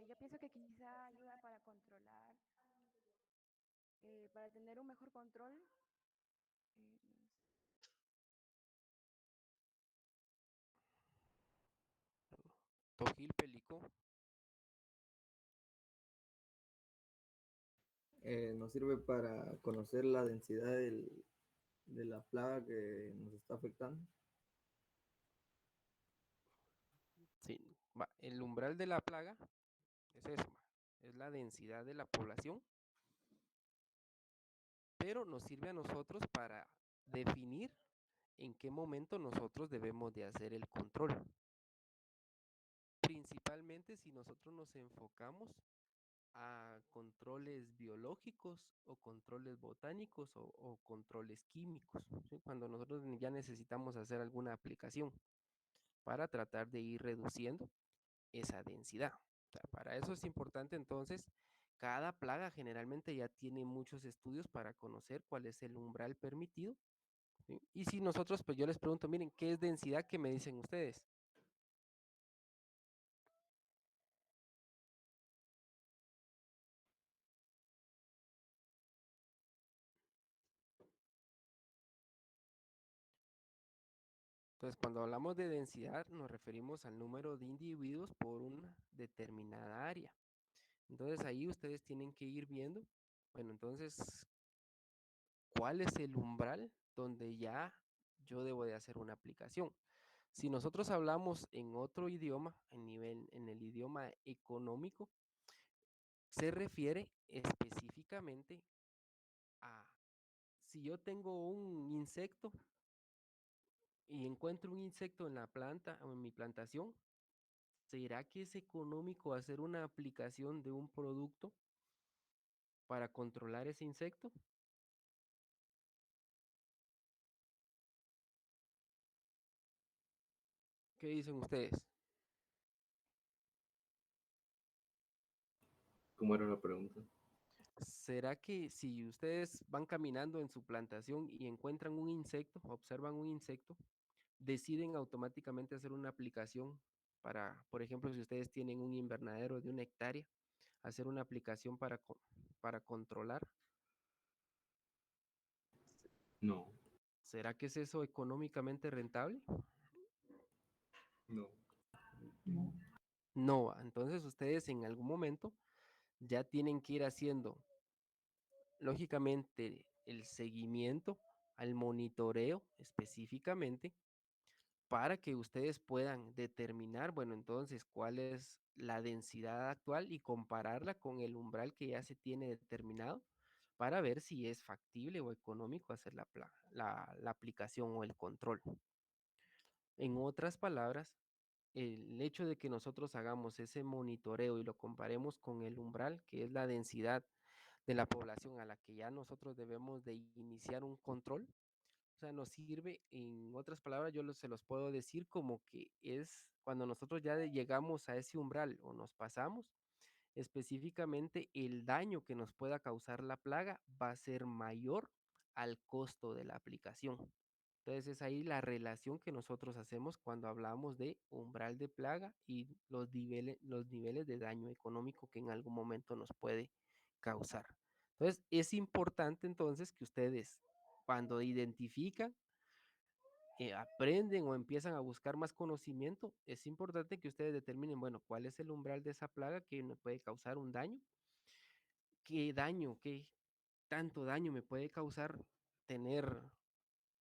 Yo pienso que quizá ayuda para controlar, para tener un mejor control. eh, Tojil Pelico. Nos sirve para conocer la densidad de la plaga que nos está afectando. Sí, va, el umbral de la plaga es eso, es la densidad de la población, pero nos sirve a nosotros para definir en qué momento nosotros debemos de hacer el control. Principalmente si nosotros nos enfocamos a controles biológicos o controles botánicos o controles químicos, ¿sí? Cuando nosotros ya necesitamos hacer alguna aplicación para tratar de ir reduciendo esa densidad. O sea, para eso es importante entonces, cada plaga generalmente ya tiene muchos estudios para conocer cuál es el umbral permitido, ¿sí? Y si nosotros, pues yo les pregunto, miren, ¿qué es densidad? ¿Qué me dicen ustedes? Entonces, cuando hablamos de densidad, nos referimos al número de individuos por una determinada área. Entonces, ahí ustedes tienen que ir viendo, bueno, entonces, ¿cuál es el umbral donde ya yo debo de hacer una aplicación? Si nosotros hablamos en otro idioma, en el idioma económico, se refiere específicamente a si yo tengo un insecto y encuentro un insecto en la planta o en mi plantación, ¿será que es económico hacer una aplicación de un producto para controlar ese insecto? ¿Qué dicen ustedes? ¿Cómo era la pregunta? ¿Será que si ustedes van caminando en su plantación y encuentran un insecto, observan un insecto, deciden automáticamente hacer una aplicación para, por ejemplo, si ustedes tienen un invernadero de 1 hectárea, hacer una aplicación para controlar? No, ¿Será que es eso económicamente rentable? no. No, entonces ustedes en algún momento ya tienen que ir haciendo, lógicamente, el seguimiento al monitoreo específicamente para que ustedes puedan determinar, bueno, entonces, cuál es la densidad actual y compararla con el umbral que ya se tiene determinado para ver si es factible o económico hacer la aplicación o el control. En otras palabras, el hecho de que nosotros hagamos ese monitoreo y lo comparemos con el umbral, que es la densidad de la población a la que ya nosotros debemos de iniciar un control. O sea, nos sirve, en otras palabras, se los puedo decir como que es cuando nosotros ya llegamos a ese umbral o nos pasamos, específicamente el daño que nos pueda causar la plaga va a ser mayor al costo de la aplicación. Entonces es ahí la relación que nosotros hacemos cuando hablamos de umbral de plaga y los niveles de daño económico que en algún momento nos puede causar. Entonces es importante entonces que ustedes cuando identifican, aprenden o empiezan a buscar más conocimiento, es importante que ustedes determinen, bueno, cuál es el umbral de esa plaga que me puede causar un daño, qué tanto daño me puede causar tener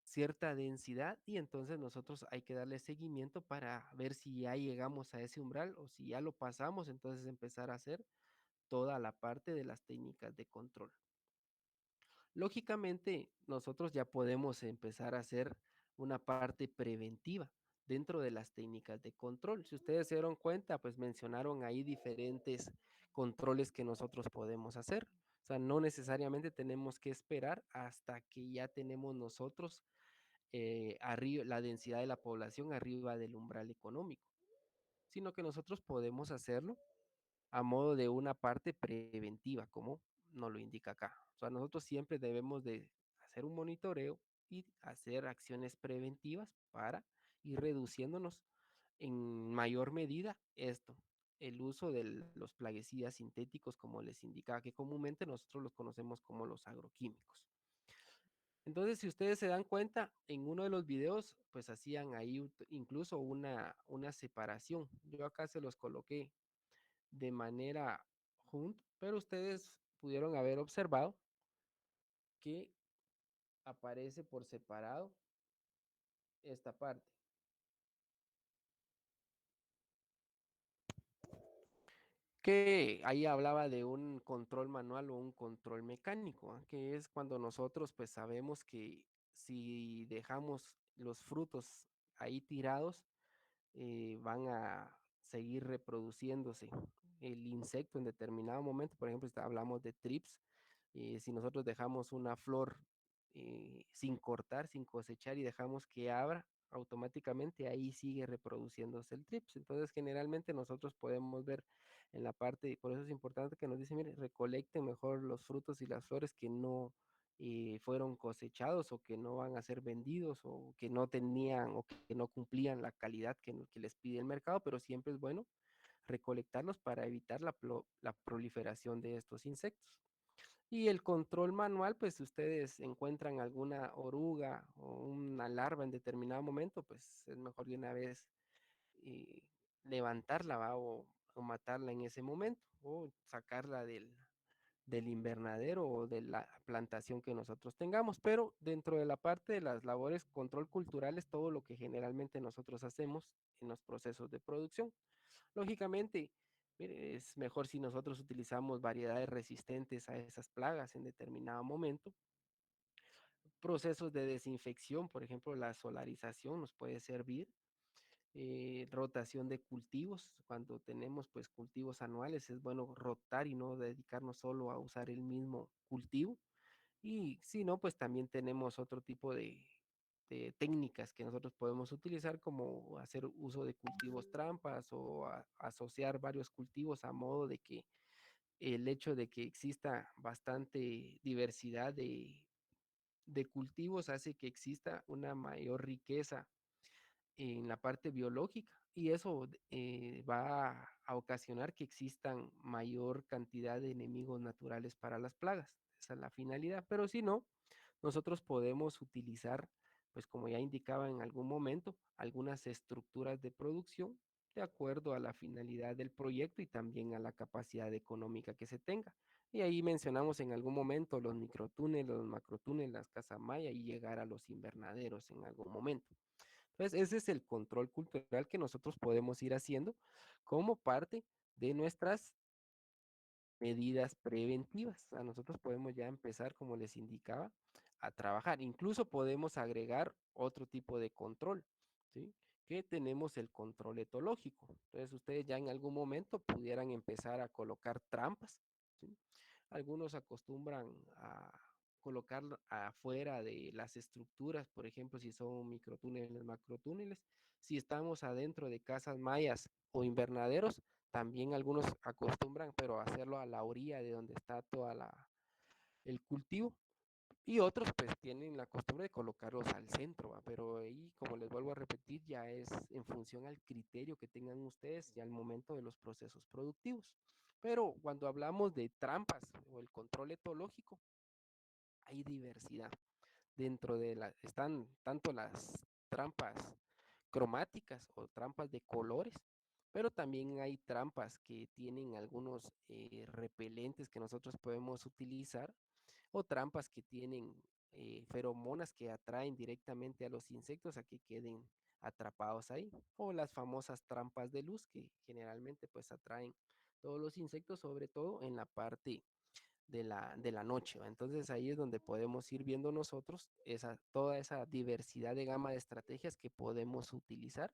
cierta densidad y entonces nosotros hay que darle seguimiento para ver si ya llegamos a ese umbral o si ya lo pasamos, entonces empezar a hacer toda la parte de las técnicas de control. Lógicamente, nosotros ya podemos empezar a hacer una parte preventiva dentro de las técnicas de control. Si ustedes se dieron cuenta, pues mencionaron ahí diferentes controles que nosotros podemos hacer. O sea, no necesariamente tenemos que esperar hasta que ya tenemos nosotros arriba, la densidad de la población arriba del umbral económico, sino que nosotros podemos hacerlo a modo de una parte preventiva, como nos lo indica acá. O sea, nosotros siempre debemos de hacer un monitoreo y hacer acciones preventivas para ir reduciéndonos en mayor medida esto, el uso de los plaguicidas sintéticos, como les indicaba, que comúnmente nosotros los conocemos como los agroquímicos. Entonces, si ustedes se dan cuenta, en uno de los videos, pues hacían ahí incluso una separación. Yo acá se los coloqué de manera junta, pero ustedes pudieron haber observado que aparece por separado esta parte. Que ahí hablaba de un control manual o un control mecánico, que es cuando nosotros pues sabemos que si dejamos los frutos ahí tirados, van a seguir reproduciéndose el insecto en determinado momento. Por ejemplo, hablamos de trips. Si nosotros dejamos una flor sin cortar, sin cosechar y dejamos que abra, automáticamente ahí sigue reproduciéndose el trips. Entonces, generalmente nosotros podemos ver en la parte, por eso es importante que nos dicen, mire, recolecten mejor los frutos y las flores que no fueron cosechados o que no van a ser vendidos o que no tenían o que no cumplían la calidad que les pide el mercado, pero siempre es bueno recolectarlos para evitar la proliferación de estos insectos. Y el control manual, pues si ustedes encuentran alguna oruga o una larva en determinado momento, pues es mejor de una vez eh, levantarla, ¿va? O matarla en ese momento o sacarla del invernadero o de la plantación que nosotros tengamos, pero dentro de la parte de las labores control cultural es todo lo que generalmente nosotros hacemos en los procesos de producción. Lógicamente, mire, es mejor si nosotros utilizamos variedades resistentes a esas plagas en determinado momento. Procesos de desinfección, por ejemplo, la solarización nos puede servir. Rotación de cultivos, cuando tenemos pues cultivos anuales, es bueno rotar y no dedicarnos solo a usar el mismo cultivo. Y si no, pues también tenemos otro tipo de técnicas que nosotros podemos utilizar, como hacer uso de cultivos trampas o asociar varios cultivos a modo de que el hecho de que exista bastante diversidad de cultivos hace que exista una mayor riqueza en la parte biológica y eso va a ocasionar que existan mayor cantidad de enemigos naturales para las plagas. Esa es la finalidad, pero si no, nosotros podemos utilizar, pues como ya indicaba en algún momento, algunas estructuras de producción de acuerdo a la finalidad del proyecto y también a la capacidad económica que se tenga. Y ahí mencionamos en algún momento los microtúneles, los macrotúneles, las casas maya y llegar a los invernaderos en algún momento. Entonces, ese es el control cultural que nosotros podemos ir haciendo como parte de nuestras medidas preventivas. O sea, nosotros podemos ya empezar, como les indicaba, a trabajar. Incluso podemos agregar otro tipo de control, ¿sí? Que tenemos el control etológico. Entonces, ustedes ya en algún momento pudieran empezar a colocar trampas, ¿sí? Algunos acostumbran a colocar afuera de las estructuras, por ejemplo, si son microtúneles, macrotúneles. Si estamos adentro de casas mayas o invernaderos, también algunos acostumbran, pero a hacerlo a la orilla de donde está toda el cultivo. Y otros pues tienen la costumbre de colocarlos al centro, ¿va? Pero ahí, como les vuelvo a repetir, ya es en función al criterio que tengan ustedes y al momento de los procesos productivos. Pero cuando hablamos de trampas o el control etológico, hay diversidad. Dentro de están tanto las trampas cromáticas o trampas de colores, pero también hay trampas que tienen algunos repelentes que nosotros podemos utilizar o trampas que tienen feromonas que atraen directamente a los insectos a que queden atrapados ahí, o las famosas trampas de luz que generalmente pues atraen todos los insectos, sobre todo en la parte de la noche, ¿va? Entonces ahí es donde podemos ir viendo nosotros toda esa diversidad de gama de estrategias que podemos utilizar.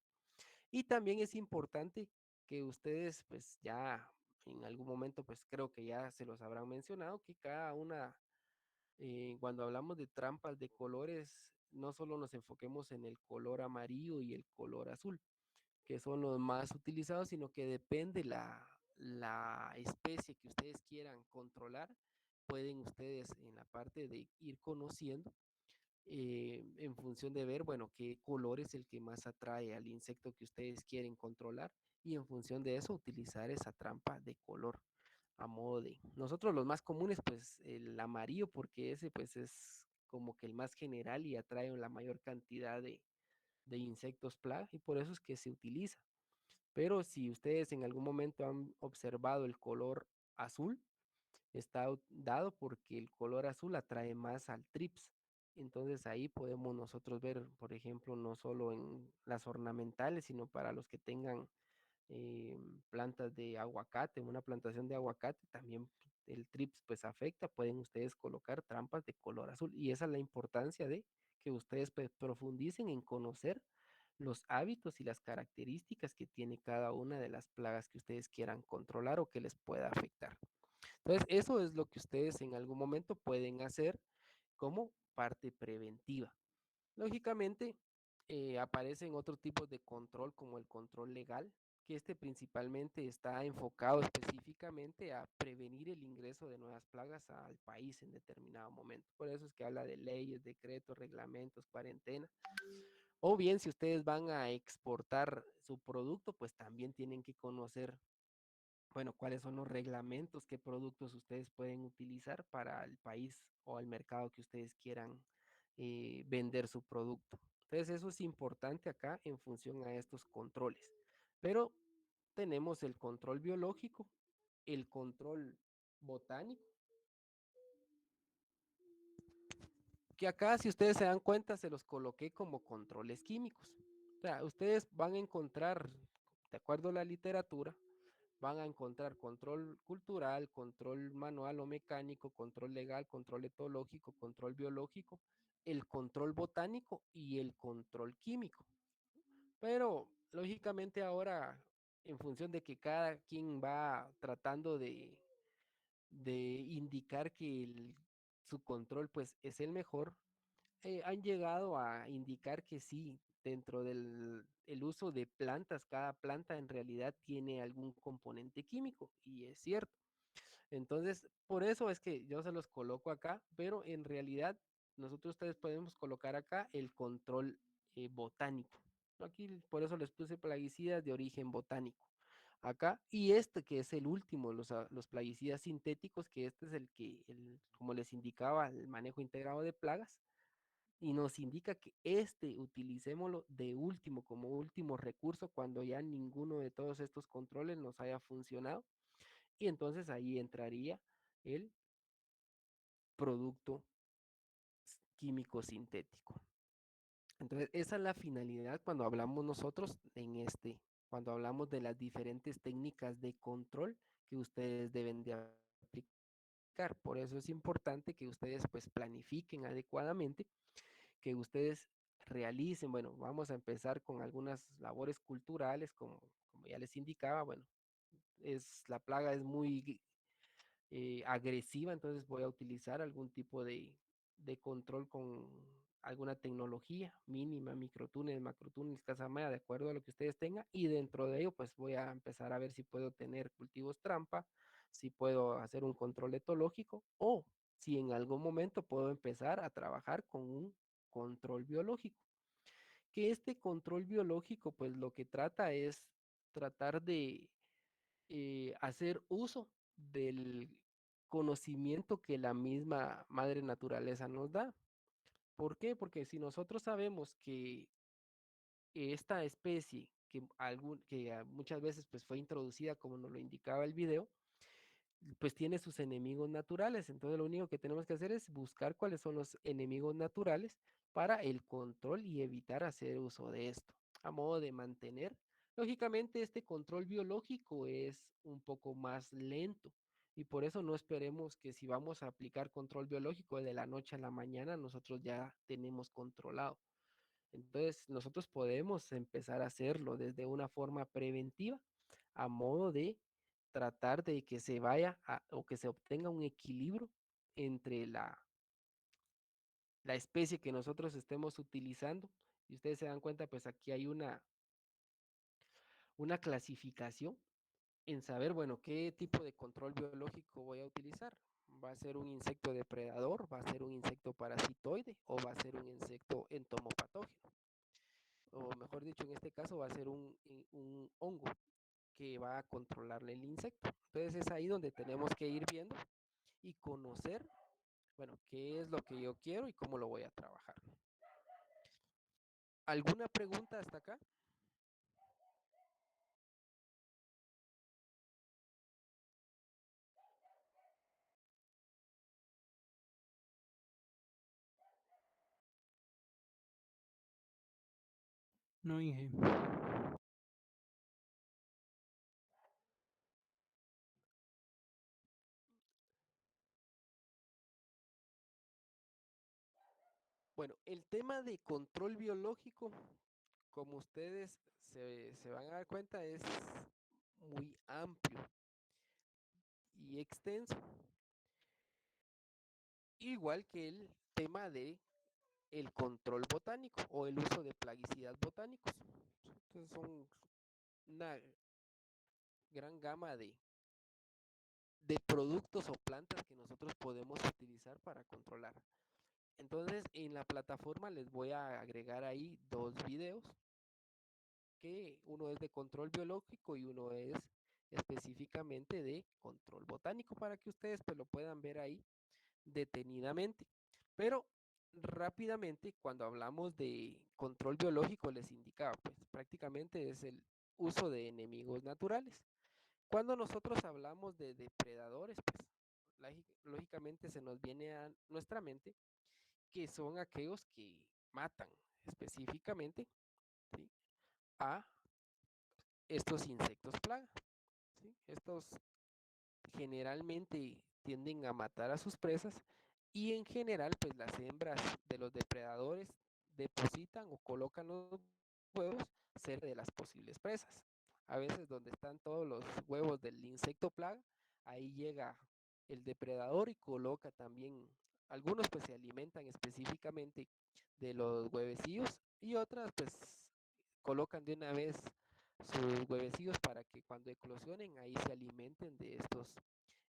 Y también es importante que ustedes pues ya en algún momento pues creo que ya se los habrán mencionado, que cada una cuando hablamos de trampas de colores, no solo nos enfoquemos en el color amarillo y el color azul, que son los más utilizados, sino que depende la especie que ustedes quieran controlar, pueden ustedes en la parte de ir conociendo en función de ver, bueno, qué color es el que más atrae al insecto que ustedes quieren controlar y en función de eso utilizar esa trampa de color a modo de... Nosotros los más comunes, pues el amarillo, porque ese pues es como que el más general y atrae la mayor cantidad de insectos plaga y por eso es que se utiliza. Pero si ustedes en algún momento han observado el color azul, está dado porque el color azul atrae más al trips. Entonces ahí podemos nosotros ver, por ejemplo, no solo en las ornamentales, sino para los que tengan plantas de aguacate, una plantación de aguacate, también el trips pues afecta, pueden ustedes colocar trampas de color azul y esa es la importancia de que ustedes pues, profundicen en conocer los hábitos y las características que tiene cada una de las plagas que ustedes quieran controlar o que les pueda afectar. Entonces, eso es lo que ustedes en algún momento pueden hacer como parte preventiva. Lógicamente, aparecen otros tipos de control como el control legal, que este principalmente está enfocado específicamente a prevenir el ingreso de nuevas plagas al país en determinado momento. Por eso es que habla de leyes, decretos, reglamentos, cuarentena. O bien, si ustedes van a exportar su producto, pues también tienen que conocer, bueno, cuáles son los reglamentos, qué productos ustedes pueden utilizar para el país o el mercado que ustedes quieran vender su producto. Entonces, eso es importante acá en función a estos controles. Pero tenemos el control biológico, el control botánico, que acá, si ustedes se dan cuenta, se los coloqué como controles químicos. O sea, ustedes van a encontrar, de acuerdo a la literatura, van a encontrar control cultural, control manual o mecánico, control legal, control etológico, control biológico, el control botánico y el control químico. Pero lógicamente ahora, en función de que cada quien va tratando de indicar que su control pues es el mejor, han llegado a indicar que sí, dentro del el uso de plantas, cada planta en realidad tiene algún componente químico y es cierto. Entonces, por eso es que yo se los coloco acá, pero en realidad nosotros ustedes podemos colocar acá el control botánico. Aquí por eso les puse plaguicidas de origen botánico. Acá, y este que es el último, los plaguicidas sintéticos, que este es el que, como les indicaba, el manejo integrado de plagas, y nos indica que este utilicémoslo de último, como último recurso, cuando ya ninguno de todos estos controles nos haya funcionado. Y entonces ahí entraría el producto químico sintético. Entonces, esa es la finalidad cuando hablamos nosotros cuando hablamos de las diferentes técnicas de control que ustedes deben de aplicar. Por eso es importante que ustedes pues planifiquen adecuadamente, que ustedes realicen, bueno, vamos a empezar con algunas labores culturales, como ya les indicaba, bueno, la plaga es muy agresiva, entonces voy a utilizar algún tipo de control con alguna tecnología mínima, microtúneles, macrotúneles, casa maya, de acuerdo a lo que ustedes tengan, y dentro de ello pues voy a empezar a ver si puedo tener cultivos trampa, si puedo hacer un control etológico o si en algún momento puedo empezar a trabajar con un control biológico. Que este control biológico pues lo que trata es tratar de hacer uso del conocimiento que la misma madre naturaleza nos da. ¿Por qué? Porque si nosotros sabemos que esta especie, que muchas veces pues, fue introducida como nos lo indicaba el video, pues tiene sus enemigos naturales. Entonces lo único que tenemos que hacer es buscar cuáles son los enemigos naturales para el control y evitar hacer uso de esto, a modo de mantener. Lógicamente este control biológico es un poco más lento y por eso no esperemos que si vamos a aplicar control biológico de la noche a la mañana, nosotros ya tenemos controlado. Entonces nosotros podemos empezar a hacerlo desde una forma preventiva a modo de tratar de que se vaya o que se obtenga un equilibrio entre la especie que nosotros estemos utilizando. Y ustedes se dan cuenta, pues aquí hay una clasificación en saber, bueno, qué tipo de control biológico voy a utilizar. ¿Va a ser un insecto depredador? ¿Va a ser un insecto parasitoide? ¿O va a ser un insecto entomopatógeno? O mejor dicho, en este caso va a ser un hongo que va a controlarle el insecto. Entonces es ahí donde tenemos que ir viendo y conocer, bueno, qué es lo que yo quiero y cómo lo voy a trabajar. ¿Alguna pregunta hasta acá? No, Inge. Bueno, el tema de control biológico, como ustedes se van a dar cuenta, es muy amplio y extenso. Igual que el tema de el control botánico o el uso de plaguicidas botánicos. Entonces son una gran gama de productos o plantas que nosotros podemos utilizar para controlar. Entonces, en la plataforma les voy a agregar ahí dos videos, que uno es de control biológico y uno es específicamente de control botánico para que ustedes pues lo puedan ver ahí detenidamente. Pero rápidamente, cuando hablamos de control biológico, les indicaba, pues prácticamente es el uso de enemigos naturales. Cuando nosotros hablamos de depredadores, pues lógicamente se nos viene a nuestra mente que son aquellos que matan específicamente, ¿sí?, a estos insectos plaga. ¿Sí? Estos generalmente tienden a matar a sus presas y en general pues las hembras de los depredadores depositan o colocan los huevos cerca de las posibles presas. A veces donde están todos los huevos del insecto plaga, ahí llega el depredador y coloca también, algunos pues se alimentan específicamente de los huevecillos y otras pues colocan de una vez sus huevecillos para que cuando eclosionen ahí se alimenten de estos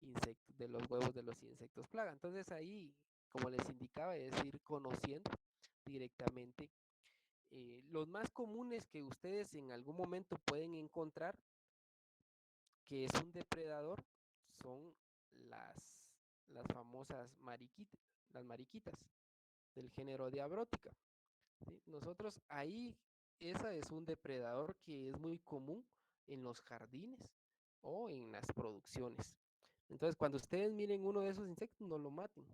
insectos, de los huevos de los insectos plaga. Entonces ahí, como les indicaba, es ir conociendo directamente. Los más comunes que ustedes en algún momento pueden encontrar que es un depredador son las famosas mariquitas, las mariquitas del género Diabrótica. ¿Sí? Nosotros ahí, esa es un depredador que es muy común en los jardines o en las producciones. Entonces, cuando ustedes miren uno de esos insectos, no lo maten,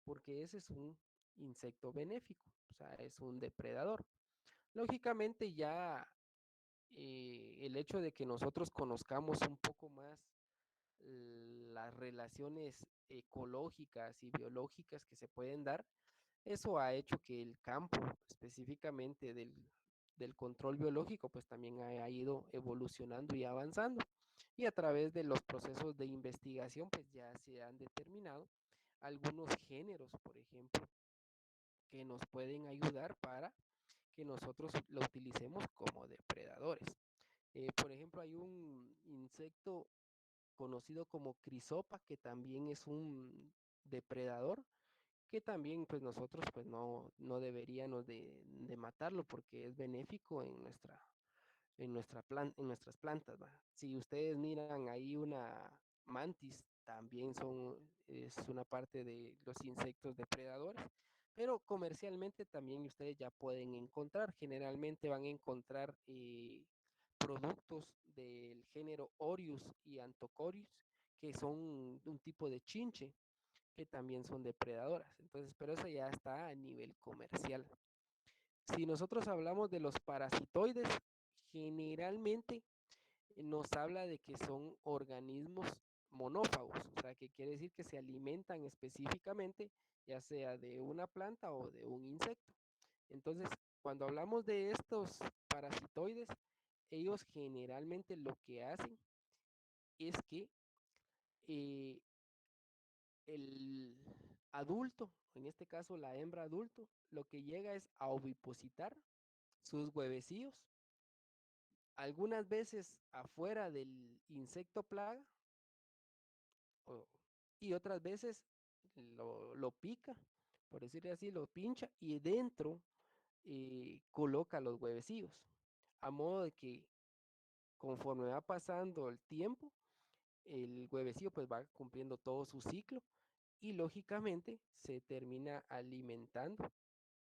porque ese es un insecto benéfico, o sea, es un depredador. Lógicamente ya el hecho de que nosotros conozcamos un poco más las relaciones ecológicas y biológicas que se pueden dar, eso ha hecho que el campo específicamente del control biológico pues también ha ido evolucionando y avanzando. y a través de los procesos de investigación, pues ya se han determinado algunos géneros, por ejemplo, que nos pueden ayudar para que nosotros lo utilicemos como depredadores. Por ejemplo, hay un insecto conocido como crisopa, que también es un depredador, que también pues nosotros pues no deberíamos de matarlo porque es benéfico en nuestras plantas, ¿va? Si ustedes miran ahí una mantis, también es una parte de los insectos depredadores, pero comercialmente también ustedes ya pueden encontrar, generalmente van a encontrar productos del género Orius y Anthocorus, que son un tipo de chinche, que también son depredadoras. Entonces, pero eso ya está a nivel comercial. Si nosotros hablamos de los parasitoides, generalmente nos habla de que son organismos monófagos, o sea, que quiere decir que se alimentan específicamente, ya sea de una planta o de un insecto. Entonces, cuando hablamos de estos parasitoides, ellos generalmente lo que hacen es que eh, el adulto, en este caso la hembra adulto, lo que llega es a ovipositar sus huevecillos, algunas veces afuera del insecto plaga o- y otras veces lo pica, por decirlo así, lo pincha y dentro coloca los huevecillos, a modo de que conforme va pasando el tiempo, el huevecillo pues va cumpliendo todo su ciclo y lógicamente se termina alimentando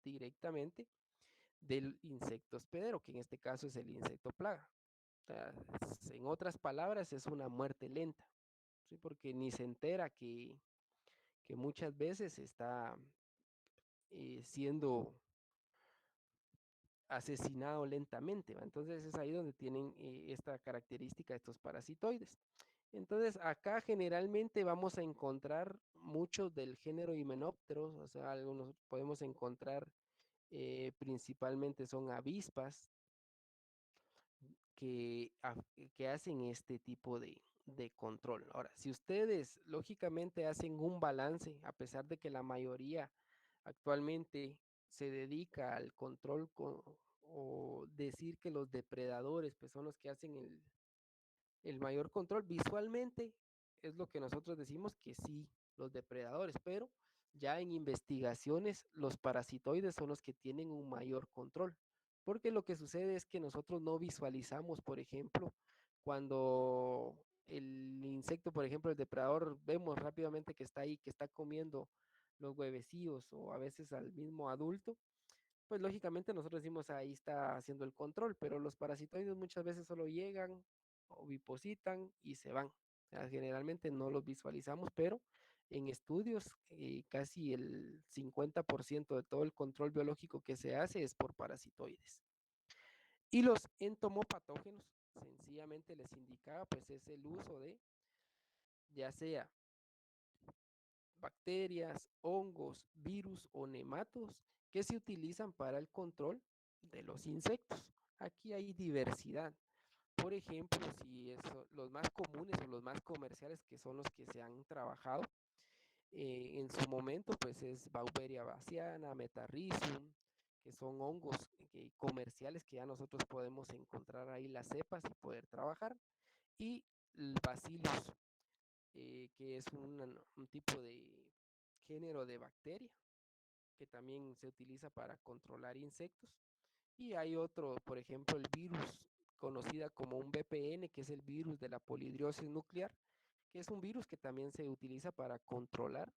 directamente del insecto hospedero, que en este caso es el insecto plaga. O sea, en otras palabras, es una muerte lenta, ¿sí? Porque ni se entera que muchas veces está siendo asesinado lentamente, ¿va? Entonces es ahí donde tienen esta característica estos parasitoides. Entonces acá generalmente vamos a encontrar muchos del género Hymenopteros, o sea, algunos podemos encontrar principalmente son avispas que hacen este tipo de control. Ahora, si ustedes lógicamente hacen un balance, a pesar de que la mayoría actualmente se dedica al control o decir que los depredadores pues son los que hacen el mayor control visualmente, es lo que nosotros decimos que sí, los depredadores, pero ya en investigaciones los parasitoides son los que tienen un mayor control, porque lo que sucede es que nosotros no visualizamos, por ejemplo, cuando el insecto, por ejemplo, el depredador, vemos rápidamente que está ahí, que está comiendo los huevecillos o a veces al mismo adulto, pues lógicamente nosotros decimos ahí está haciendo el control, pero los parasitoides muchas veces solo llegan, ovipositan y se van. O sea, generalmente no los visualizamos, pero en estudios casi el 50% de todo el control biológico que se hace es por parasitoides. Y los entomopatógenos, sencillamente les indicaba, pues es el uso de ya sea bacterias, hongos, virus o nematos que se utilizan para el control de los insectos. Aquí hay diversidad. Por ejemplo, si los más comunes o los más comerciales que son los que se han trabajado en su momento, pues es Beauveria baciana, Metarrhizium, que son hongos comerciales que ya nosotros podemos encontrar ahí las cepas y poder trabajar. Y el Bacillus, que es un tipo de género de bacteria que también se utiliza para controlar insectos. Y hay otro, por ejemplo, el virus conocida como un VPN, que es el virus de la polidriosis nuclear, que es un virus que también se utiliza para controlar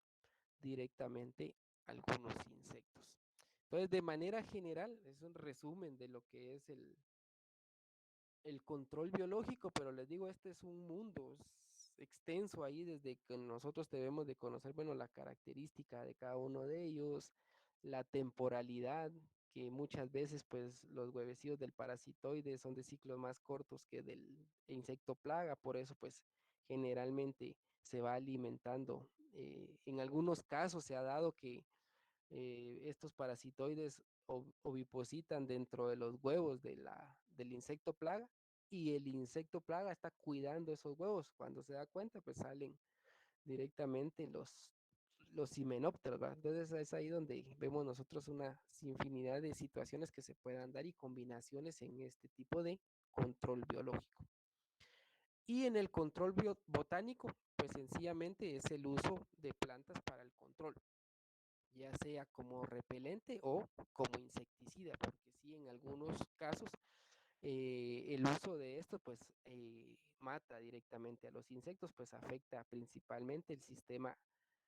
directamente algunos insectos. Entonces, de manera general, es un resumen de lo que es el control biológico, pero les digo, este es un mundo extenso ahí desde que nosotros debemos de conocer, bueno, la característica de cada uno de ellos, la temporalidad, que muchas veces pues los huevecillos del parasitoide son de ciclos más cortos que del insecto plaga, por eso pues generalmente se va alimentando. En algunos casos se ha dado que estos parasitoides ovipositan dentro de los huevos del insecto plaga y el insecto plaga está cuidando esos huevos. Cuando se da cuenta, pues salen directamente los himenópteros, ¿verdad? Entonces es ahí donde vemos nosotros una infinidad de situaciones que se puedan dar y combinaciones en este tipo de control biológico. Y en el control botánico, pues sencillamente es el uso de plantas para el control, ya sea como repelente o como insecticida, porque sí, en algunos casos el uso de esto pues mata directamente a los insectos, pues afecta principalmente el sistema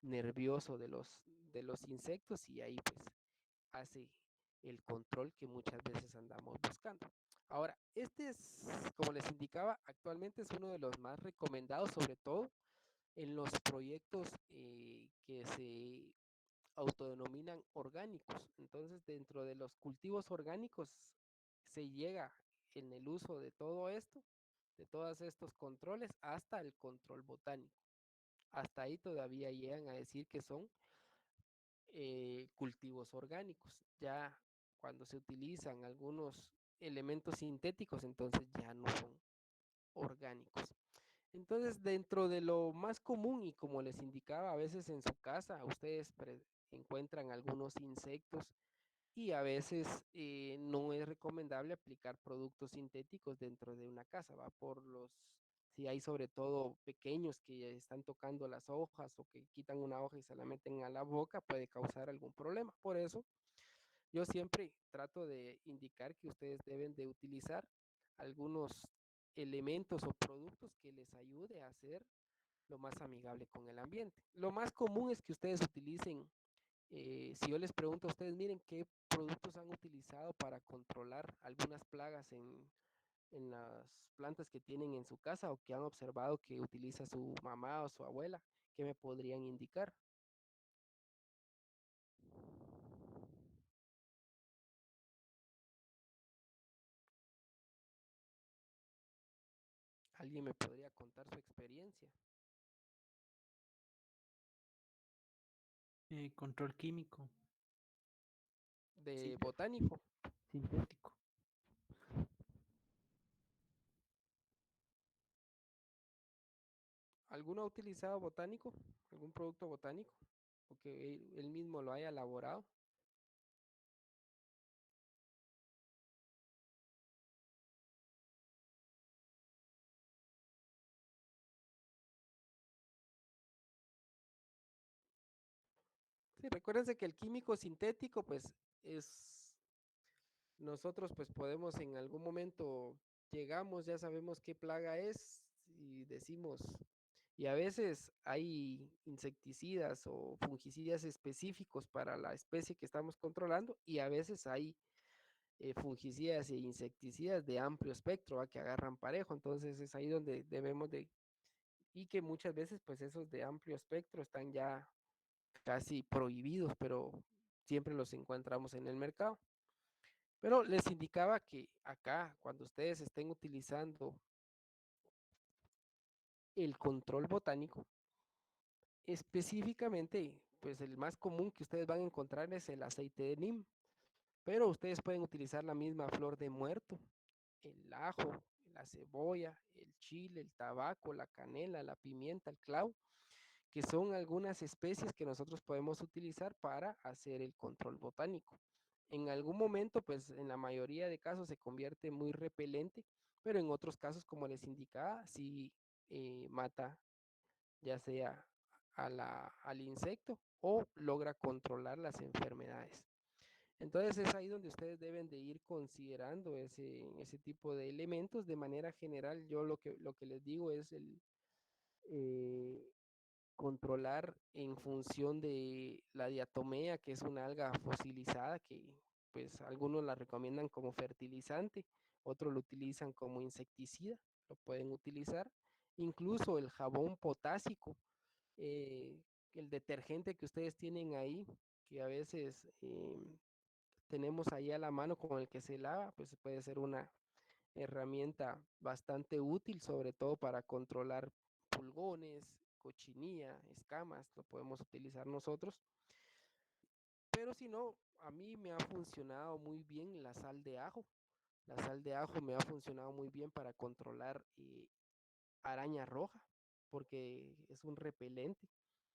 nervioso de los insectos y ahí pues hace el control que muchas veces andamos buscando. Ahora, este es, como les indicaba, actualmente es uno de los más recomendados, sobre todo en los proyectos que se autodenominan orgánicos. Entonces, dentro de los cultivos orgánicos se llega en el uso de todo esto, de todos estos controles, hasta el control botánico. Hasta ahí todavía llegan a decir que son cultivos orgánicos. Ya cuando se utilizan algunos elementos sintéticos, entonces ya no son orgánicos. Entonces, dentro de lo más común y como les indicaba, a veces en su casa ustedes encuentran algunos insectos y a veces no es recomendable aplicar productos sintéticos dentro de una casa, va por si hay sobre todo pequeños que están tocando las hojas o que quitan una hoja y se la meten a la boca, puede causar algún problema. Por eso, yo siempre trato de indicar que ustedes deben de utilizar algunos elementos o productos que les ayude a ser lo más amigable con el ambiente. Lo más común es que ustedes utilicen, si yo les pregunto a ustedes, miren qué productos han utilizado para controlar algunas plagas en las plantas que tienen en su casa o que han observado que utiliza su mamá o su abuela, ¿qué me podrían indicar? ¿Alguien me podría contar su experiencia? Control químico, De botánico. sintético. ¿Alguno ha utilizado botánico? ¿Algún producto botánico? ¿O que él mismo lo haya elaborado? Sí, recuérdense que el químico sintético, pues, nosotros pues podemos en algún momento llegamos, ya sabemos qué plaga es y decimos, y a veces hay insecticidas o fungicidas específicos para la especie que estamos controlando y a veces hay fungicidas e insecticidas de amplio espectro, ¿va? Que agarran parejo, entonces es ahí donde debemos de, y que muchas veces pues esos de amplio espectro están ya casi prohibidos, pero siempre los encontramos en el mercado. Pero les indicaba que acá, cuando ustedes estén utilizando el control botánico, específicamente, pues el más común que ustedes van a encontrar es el aceite de neem, pero ustedes pueden utilizar la misma flor de muerto, el ajo, la cebolla, el chile, el tabaco, la canela, la pimienta, el clavo, que son algunas especies que nosotros podemos utilizar para hacer el control botánico. En algún momento, pues en la mayoría de casos se convierte muy repelente, pero en otros casos, como les indicaba, sí mata ya sea al insecto o logra controlar las enfermedades. Entonces es ahí donde ustedes deben de ir considerando ese tipo de elementos. De manera general, yo lo que les digo es eh, controlar en función de la diatomea, que es una alga fosilizada que pues algunos la recomiendan como fertilizante, otros lo utilizan como insecticida, lo pueden utilizar. Incluso el jabón potásico, eh, el detergente que ustedes tienen ahí, que a veces tenemos ahí a la mano con el que se lava, pues puede ser una herramienta bastante útil, sobre todo para controlar pulgones, cochinilla, escamas, lo podemos utilizar nosotros. Pero si no, a mí me ha funcionado muy bien la sal de ajo. La sal de ajo me ha funcionado muy bien para controlar araña roja, porque es un repelente.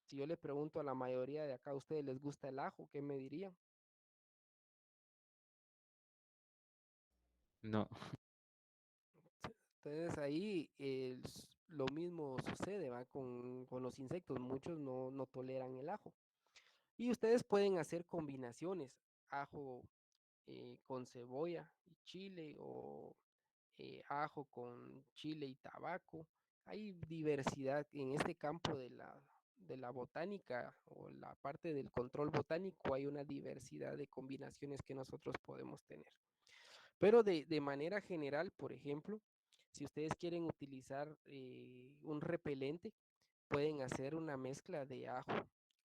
Si yo le pregunto a la mayoría de acá, ¿a ustedes les gusta el ajo? ¿Qué me dirían? No. Entonces ahí lo mismo sucede, ¿va? Con los insectos. Muchos no toleran el ajo. Y ustedes pueden hacer combinaciones, ajo con cebolla y chile o ajo con chile y tabaco. Hay diversidad en este campo de la botánica o la parte del control botánico, hay una diversidad de combinaciones que nosotros podemos tener. Pero de manera general, por ejemplo, si ustedes quieren utilizar un repelente, pueden hacer una mezcla de ajo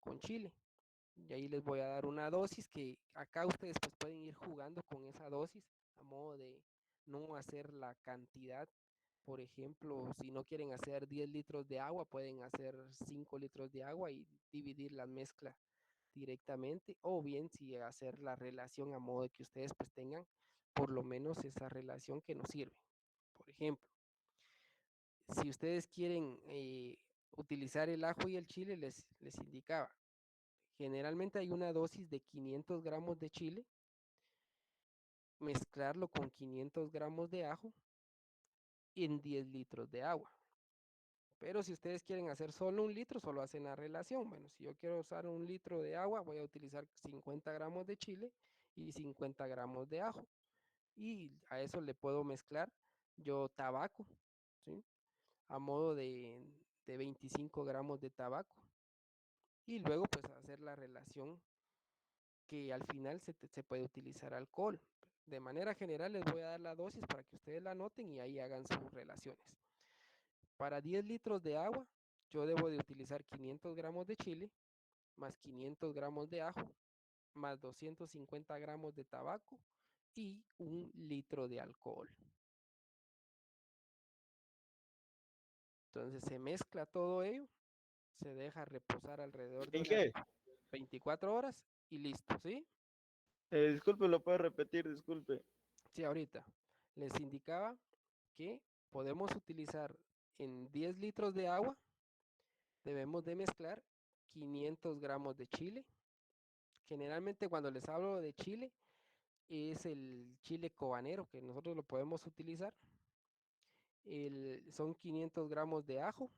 con chile. Y ahí les voy a dar una dosis que acá ustedes pues pueden ir jugando con esa dosis a modo de no hacer la cantidad. Por ejemplo, si no quieren hacer 10 litros de agua, pueden hacer 5 litros de agua y dividir la mezcla directamente, o bien si hacer la relación a modo de que ustedes pues tengan por lo menos esa relación que nos sirve. Por ejemplo, si ustedes quieren utilizar el ajo y el chile, les indicaba, generalmente hay una dosis de 500 gramos de chile, mezclarlo con 500 gramos de ajo en 10 litros de agua. Pero si ustedes quieren hacer solo un litro, solo hacen la relación. Bueno, si yo quiero usar un litro de agua, voy a utilizar 50 gramos de chile y 50 gramos de ajo. Y a eso le puedo mezclar yo tabaco, ¿sí? A modo de 25 gramos de tabaco. Y luego pues hacer la relación que al final se puede utilizar alcohol. De manera general les voy a dar la dosis para que ustedes la anoten y ahí hagan sus relaciones. Para 10 litros de agua, yo debo de utilizar 500 gramos de chile, más 500 gramos de ajo, más 250 gramos de tabaco y un litro de alcohol. Entonces se mezcla todo ello, se deja reposar alrededor de ¿En unas qué? 24 horas y listo, ¿sí? Disculpe, lo puede repetir, disculpe. Sí, ahorita les indicaba que podemos utilizar en 10 litros de agua, debemos de mezclar 500 gramos de chile. Generalmente cuando les hablo de chile, es el chile cobanero que nosotros lo podemos utilizar. Son 500 gramos de ajo,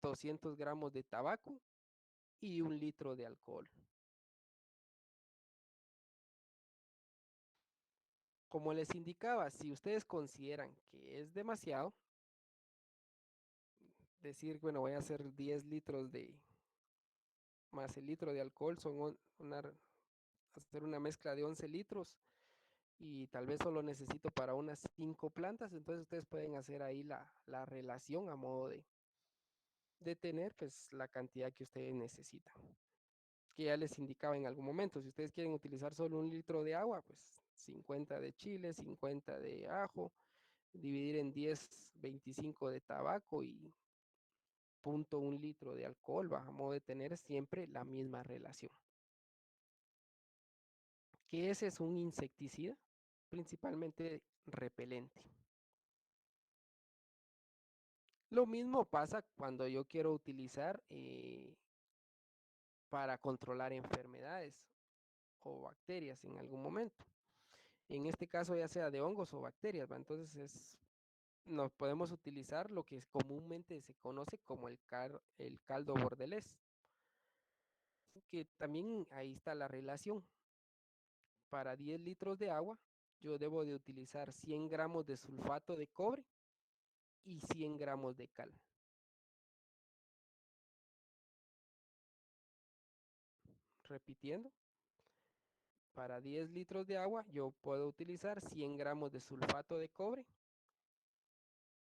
200 gramos de tabaco y un litro de alcohol. Como les indicaba, si ustedes consideran que es demasiado, decir, bueno, voy a hacer 10 litros de más el litro de alcohol, hacer una mezcla de 11 litros y tal vez solo necesito para unas 5 plantas, entonces ustedes pueden hacer ahí la relación a modo de tener pues la cantidad que ustedes necesitan. Que ya les indicaba en algún momento, si ustedes quieren utilizar solo un litro de agua, pues 50 de chile, 50 de ajo, dividir en 10, 25 de tabaco y 0.1 litro de alcohol, va a modo de tener siempre la misma relación. Que ese es un insecticida, principalmente repelente. Lo mismo pasa cuando yo quiero utilizar para controlar enfermedades o bacterias en algún momento. En este caso ya sea de hongos o bacterias, ¿va? Entonces nos podemos utilizar lo que comúnmente se conoce como el caldo bordelés, que también ahí está la relación. Para 10 litros de agua, yo debo de utilizar 100 gramos de sulfato de cobre y 100 gramos de cal. Repitiendo, para 10 litros de agua, yo puedo utilizar 100 gramos de sulfato de cobre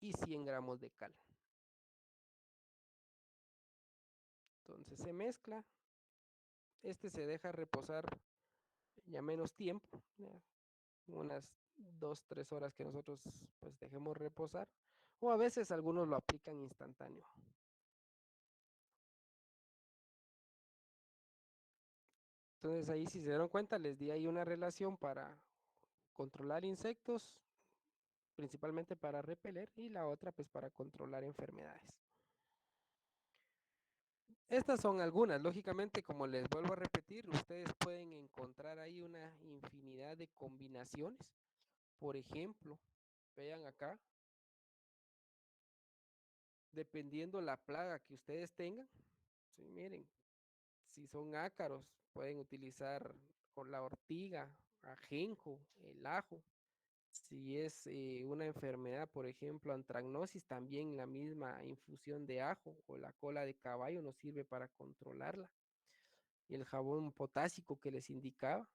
y 100 gramos de cal. Entonces se mezcla. Este se deja reposar ya menos tiempo, ya, unas 2, 3 horas que nosotros pues dejemos reposar. O a veces algunos lo aplican instantáneo. Entonces ahí si se dieron cuenta les di ahí una relación para controlar insectos principalmente para repeler, y la otra pues para controlar enfermedades. Estas son algunas, lógicamente, como les vuelvo a repetir, ustedes pueden encontrar ahí una infinidad de combinaciones. Por ejemplo, vean acá, dependiendo la plaga que ustedes tengan, sí, miren, si son ácaros, pueden utilizar con la ortiga, ajenjo, el ajo. Si es una enfermedad, por ejemplo, antracnosis, también la misma infusión de ajo o la cola de caballo nos sirve para controlarla. Y el jabón potásico que les indicaba,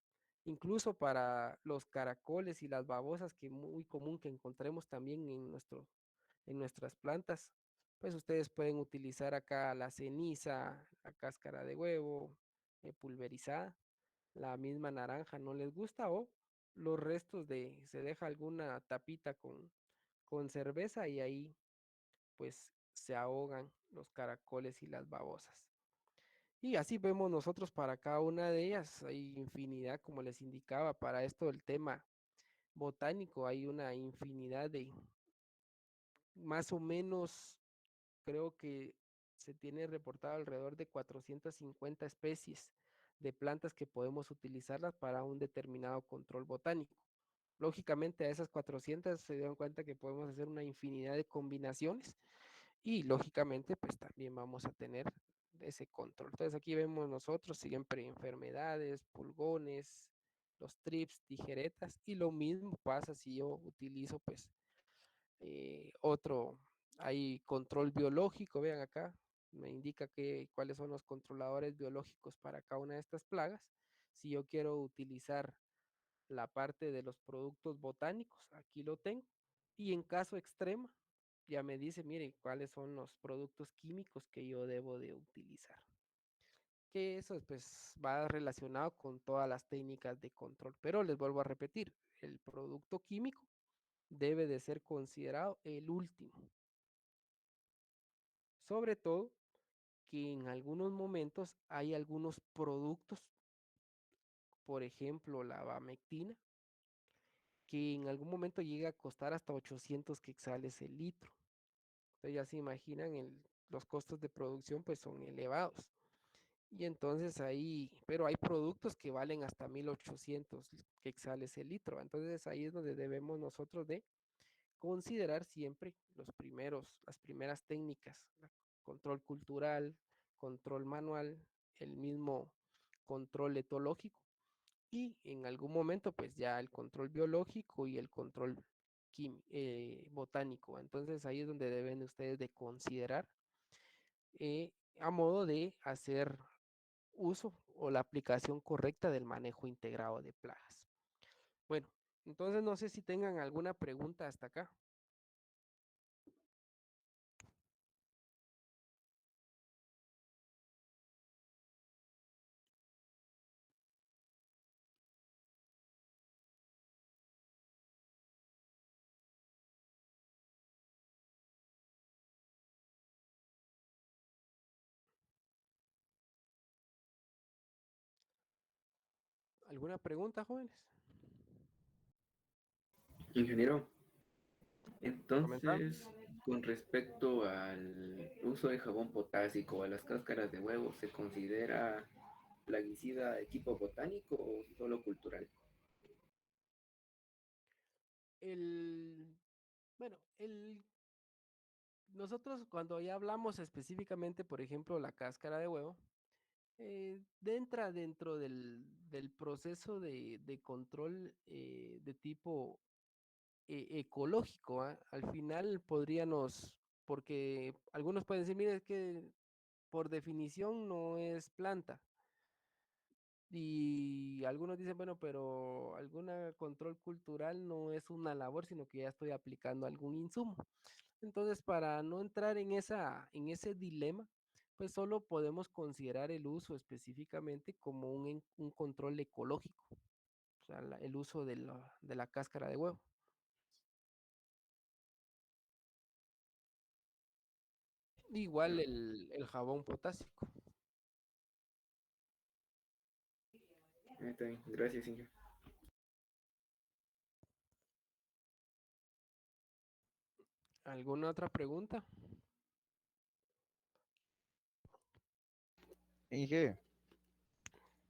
incluso para los caracoles y las babosas, que muy común que encontremos también en nuestras plantas, pues ustedes pueden utilizar acá la ceniza, la cáscara de huevo pulverizada, la misma naranja no les gusta, o los restos se deja alguna tapita con cerveza y ahí pues se ahogan los caracoles y las babosas. Y así vemos nosotros para cada una de ellas, hay infinidad, como les indicaba, para esto el tema botánico, hay una infinidad de más o menos, creo que se tiene reportado alrededor de 450 especies de plantas que podemos utilizarlas para un determinado control botánico. Lógicamente a esas 400 se dan cuenta que podemos hacer una infinidad de combinaciones y lógicamente pues también vamos a tener ese control. Entonces aquí vemos nosotros siempre enfermedades, pulgones, los trips, tijeretas, y lo mismo pasa si yo utilizo pues otro, hay control biológico, vean acá, me indica cuáles son los controladores biológicos para cada una de estas plagas. Si yo quiero utilizar la parte de los productos botánicos, aquí lo tengo. Y en caso extremo, ya me dice, mire, cuáles son los productos químicos que yo debo de utilizar. Que eso pues va relacionado con todas las técnicas de control. Pero les vuelvo a repetir, el producto químico debe de ser considerado el último. Sobre todo que en algunos momentos hay algunos productos, por ejemplo la abamectina, que en algún momento llega a costar hasta 800 quetzales el litro. Entonces ya se imaginan, los costos de producción pues son elevados. Y entonces ahí, pero hay productos que valen hasta 1800 quetzales el litro. Entonces ahí es donde debemos nosotros de considerar siempre las primeras técnicas, control cultural, control manual, el mismo control etológico, y en algún momento pues ya el control biológico y el control botánico. Entonces ahí es donde deben ustedes de considerar a modo de hacer uso o la aplicación correcta del manejo integrado de plagas. Bueno, entonces no sé si tengan alguna pregunta hasta acá. ¿Alguna pregunta, jóvenes? Ingeniero, ¿Comentar? entonces, con respecto al uso de jabón potásico a las cáscaras de huevo, ¿se considera plaguicida de tipo botánico o solo cultural? Bueno, nosotros cuando ya hablamos específicamente, por ejemplo, la cáscara de huevo, entra dentro del proceso de control de tipo ecológico, ¿ah? Al final podríamos, porque algunos pueden decir, mire, es que por definición no es planta. Y algunos dicen, bueno, pero alguna control cultural no es una labor, sino que ya estoy aplicando algún insumo. Entonces, para no entrar en ese dilema, pues solo podemos considerar el uso específicamente como un control ecológico, o sea, el uso de la cáscara de huevo. Igual el jabón potásico. Está bien, gracias, Ingeniero. ¿Alguna otra pregunta? Inge,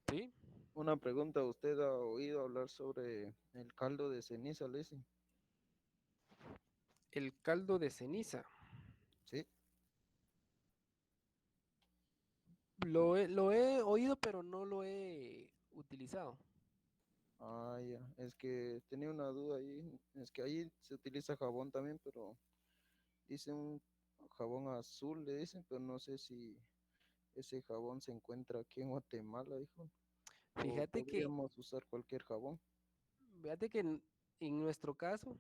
Sí. una pregunta. ¿Usted ha oído hablar sobre el caldo de ceniza, Leslie? El caldo de ceniza. Sí. Lo he oído, pero no lo he utilizado. Ah, ya. Es que tenía una duda ahí. Es que ahí se utiliza jabón también, pero dice un jabón azul, le dicen, pero no sé si ese jabón se encuentra aquí en Guatemala, dijo. O Fíjate que, podríamos usar cualquier jabón. fíjate que en nuestro caso,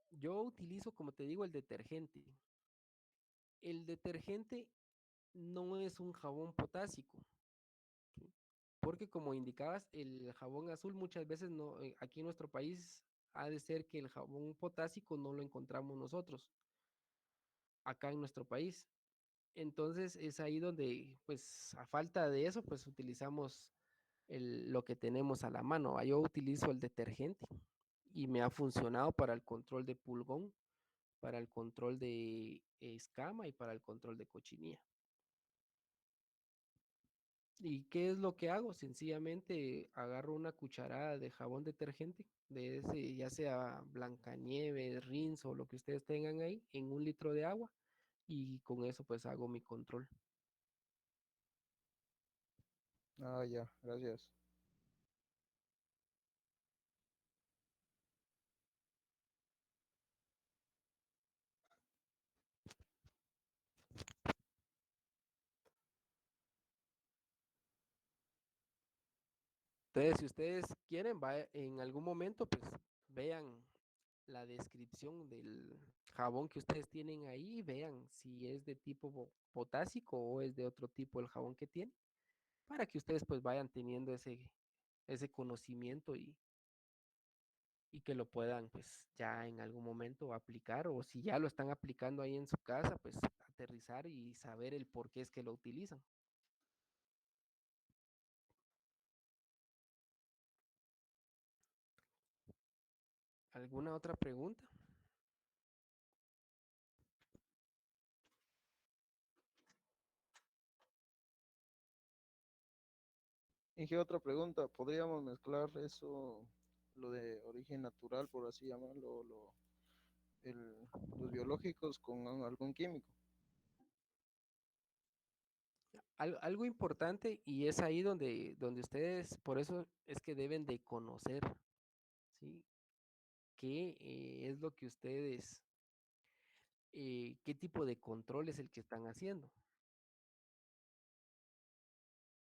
yo utilizo, como te digo, el detergente. El detergente no es un jabón potásico, ¿sí? Porque como indicabas, el jabón azul muchas veces no, aquí en nuestro país ha de ser que el jabón potásico no lo encontramos nosotros, acá en nuestro país. Entonces es ahí donde, pues, a falta de eso, pues utilizamos lo que tenemos a la mano. Yo utilizo el detergente y me ha funcionado para el control de pulgón, para el control de escama y para el control de cochinilla. ¿Y qué es lo que hago? Sencillamente agarro una cucharada de jabón detergente, de ese, ya sea Blancanieves, Rinso o lo que ustedes tengan ahí, en 1 litro de agua y con eso pues hago mi control. Ah, ya, gracias. Entonces, si ustedes quieren, en algún momento, pues vean la descripción del jabón que ustedes tienen ahí, vean si es de tipo potásico o es de otro tipo el jabón que tiene, para que ustedes pues vayan teniendo ese conocimiento y que lo puedan pues ya en algún momento aplicar o si ya lo están aplicando ahí en su casa, pues aterrizar y saber el por qué es que lo utilizan. ¿Alguna otra pregunta? Inge, otra pregunta. ¿Podríamos mezclar eso, lo de origen natural, por así llamarlo, los biológicos con algún químico? Algo importante y es ahí donde ustedes, por eso es que deben de conocer, ¿sí? ¿Qué es lo que ustedes, qué tipo de control es el que están haciendo?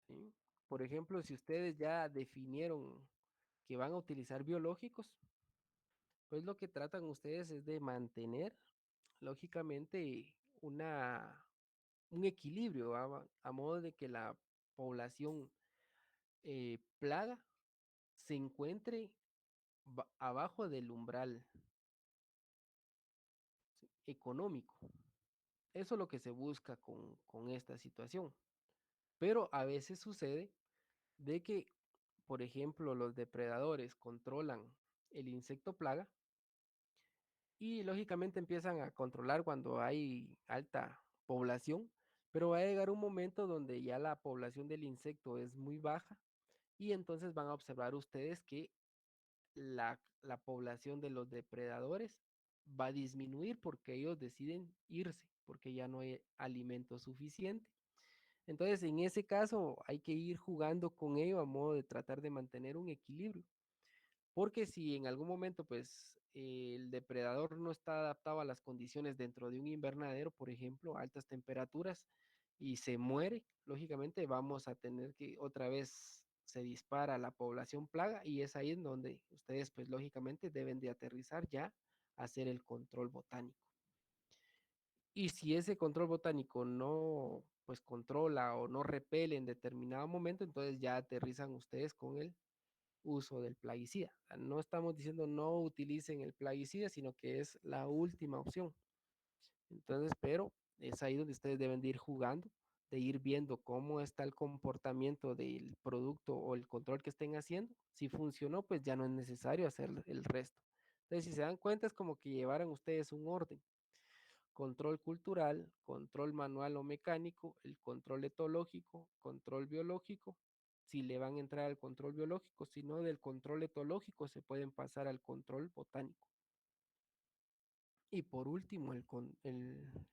¿Sí? Por ejemplo, si ustedes ya definieron que van a utilizar biológicos, pues lo que tratan ustedes es de mantener, lógicamente, un equilibrio, a modo de que la población plaga se encuentre abajo del umbral, ¿sí? Económico. Eso es lo que se busca con esta situación. Pero a veces sucede de que, por ejemplo, los depredadores controlan el insecto plaga y lógicamente empiezan a controlar cuando hay alta población, pero va a llegar un momento donde ya la población del insecto es muy baja y entonces van a observar ustedes que la población de los depredadores va a disminuir porque ellos deciden irse, porque ya no hay alimento suficiente. Entonces, en ese caso, hay que ir jugando con ello a modo de tratar de mantener un equilibrio. Porque si en algún momento, pues, el depredador no está adaptado a las condiciones dentro de un invernadero, por ejemplo, a altas temperaturas, y se muere, lógicamente vamos a tener que otra vez se dispara la población plaga y es ahí en donde ustedes, pues, lógicamente deben de aterrizar ya a hacer el control botánico. Y si ese control botánico no, pues, controla o no repele en determinado momento, entonces ya aterrizan ustedes con el uso del plaguicida. O sea, no estamos diciendo no utilicen el plaguicida, sino que es la última opción. Entonces, pero es ahí donde ustedes deben de ir jugando, de ir viendo cómo está el comportamiento del producto o el control que estén haciendo. Si funcionó, pues ya no es necesario hacer el resto. Entonces, si se dan cuenta, es como que llevaran ustedes un orden. Control cultural, control manual o mecánico, el control etológico, control biológico, si le van a entrar al control biológico, si no del control etológico se pueden pasar al control botánico. Y por último,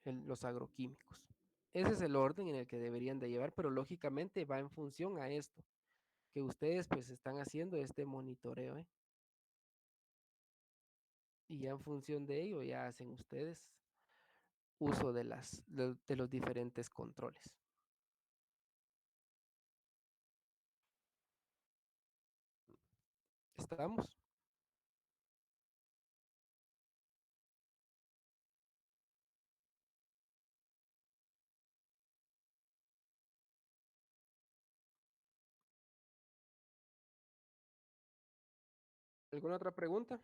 los agroquímicos. Ese es el orden en el que deberían de llevar, pero lógicamente va en función a esto, que ustedes pues están haciendo este monitoreo, ¿eh? Y ya en función de ello ya hacen ustedes uso de los diferentes controles. ¿Estamos? ¿Alguna otra pregunta?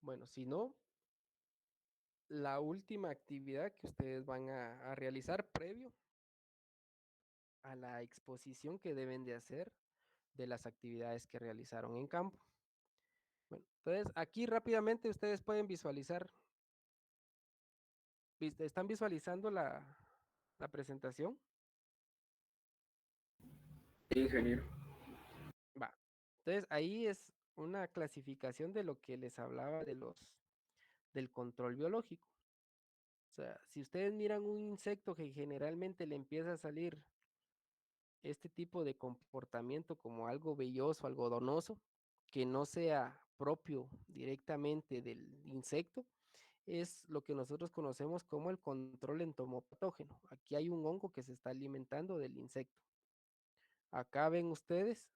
Bueno, si no, la última actividad que ustedes van a realizar previo a la exposición que deben de hacer de las actividades que realizaron en campo. Bueno, entonces aquí rápidamente ustedes pueden visualizar. ¿Están visualizando la presentación? Sí, ingeniero. Va. Entonces ahí es una clasificación de lo que les hablaba del control biológico. O sea, si ustedes miran un insecto que generalmente le empieza a salir este tipo de comportamiento como algo velloso, algodonoso, que no sea propio directamente del insecto, es lo que nosotros conocemos como el control entomopatógeno. Aquí hay un hongo que se está alimentando del insecto. Acá ven ustedes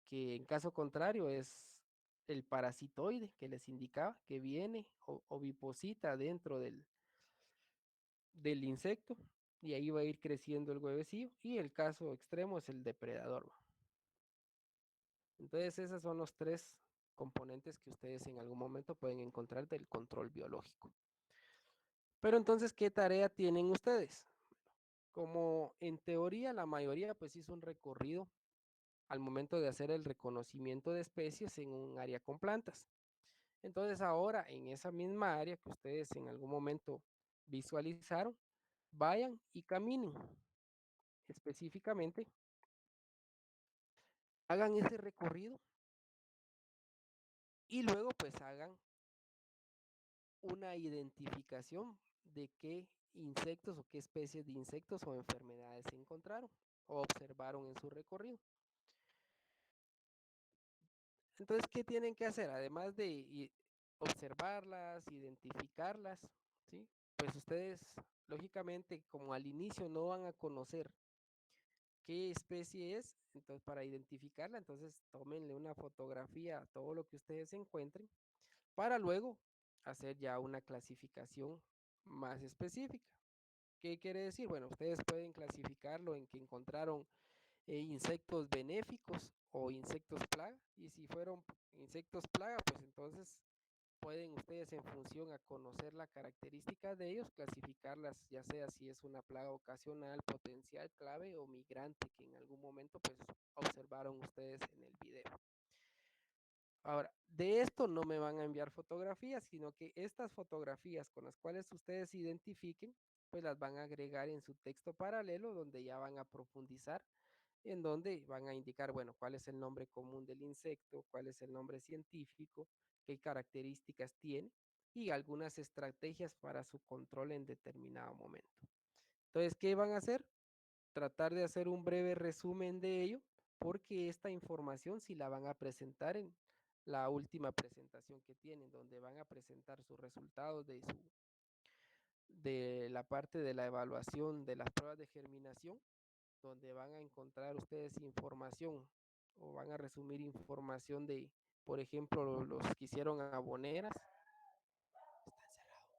que en caso contrario es el parasitoide que les indicaba que viene o oviposita dentro del insecto y ahí va a ir creciendo el huevecillo y el caso extremo es el depredador. Entonces esos son los tres componentes que ustedes en algún momento pueden encontrar del control biológico. Pero entonces, ¿qué tarea tienen ustedes? Como en teoría la mayoría pues hizo un recorrido al momento de hacer el reconocimiento de especies en un área con plantas. Entonces ahora en esa misma área que ustedes en algún momento visualizaron, vayan y caminen específicamente, hagan ese recorrido y luego pues hagan una identificación de qué insectos o qué especies de insectos o enfermedades se encontraron o observaron en su recorrido. Entonces, ¿qué tienen que hacer? Además de observarlas, identificarlas, ¿sí? Pues ustedes, lógicamente, como al inicio no van a conocer qué especie es, entonces para identificarla, entonces tómenle una fotografía a todo lo que ustedes encuentren para luego hacer ya una clasificación más específica. ¿Qué quiere decir? Bueno, ustedes pueden clasificarlo en que encontraron insectos benéficos o insectos plaga. Y si fueron insectos plaga, pues entonces pueden ustedes en función a conocer la característica de ellos, clasificarlas, ya sea si es una plaga ocasional, potencial, clave o migrante que en algún momento pues observaron ustedes en el video. Ahora, de esto no me van a enviar fotografías, sino que estas fotografías con las cuales ustedes identifiquen, pues las van a agregar en su texto paralelo donde ya van a profundizar en donde van a indicar, bueno, cuál es el nombre común del insecto, cuál es el nombre científico, qué características tiene y algunas estrategias para su control en determinado momento. Entonces, ¿qué van a hacer? Tratar de hacer un breve resumen de ello, porque esta información sí la van a presentar en la última presentación que tienen, donde van a presentar sus resultados de la parte de la evaluación de las pruebas de germinación, donde van a encontrar ustedes información o van a resumir información de, por ejemplo, los que hicieron aboneras. Está encerrado.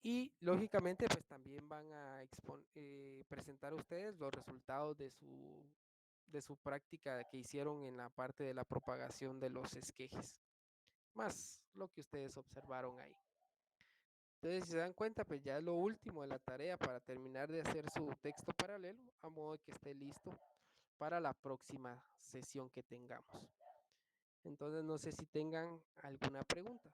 Y lógicamente, pues también van a presentar ustedes los resultados su práctica que hicieron en la parte de la propagación de los esquejes, más lo que ustedes observaron ahí. Entonces, si se dan cuenta, pues ya es lo último de la tarea para terminar de hacer su texto paralelo, a modo de que esté listo para la próxima sesión que tengamos. Entonces, no sé si tengan alguna pregunta.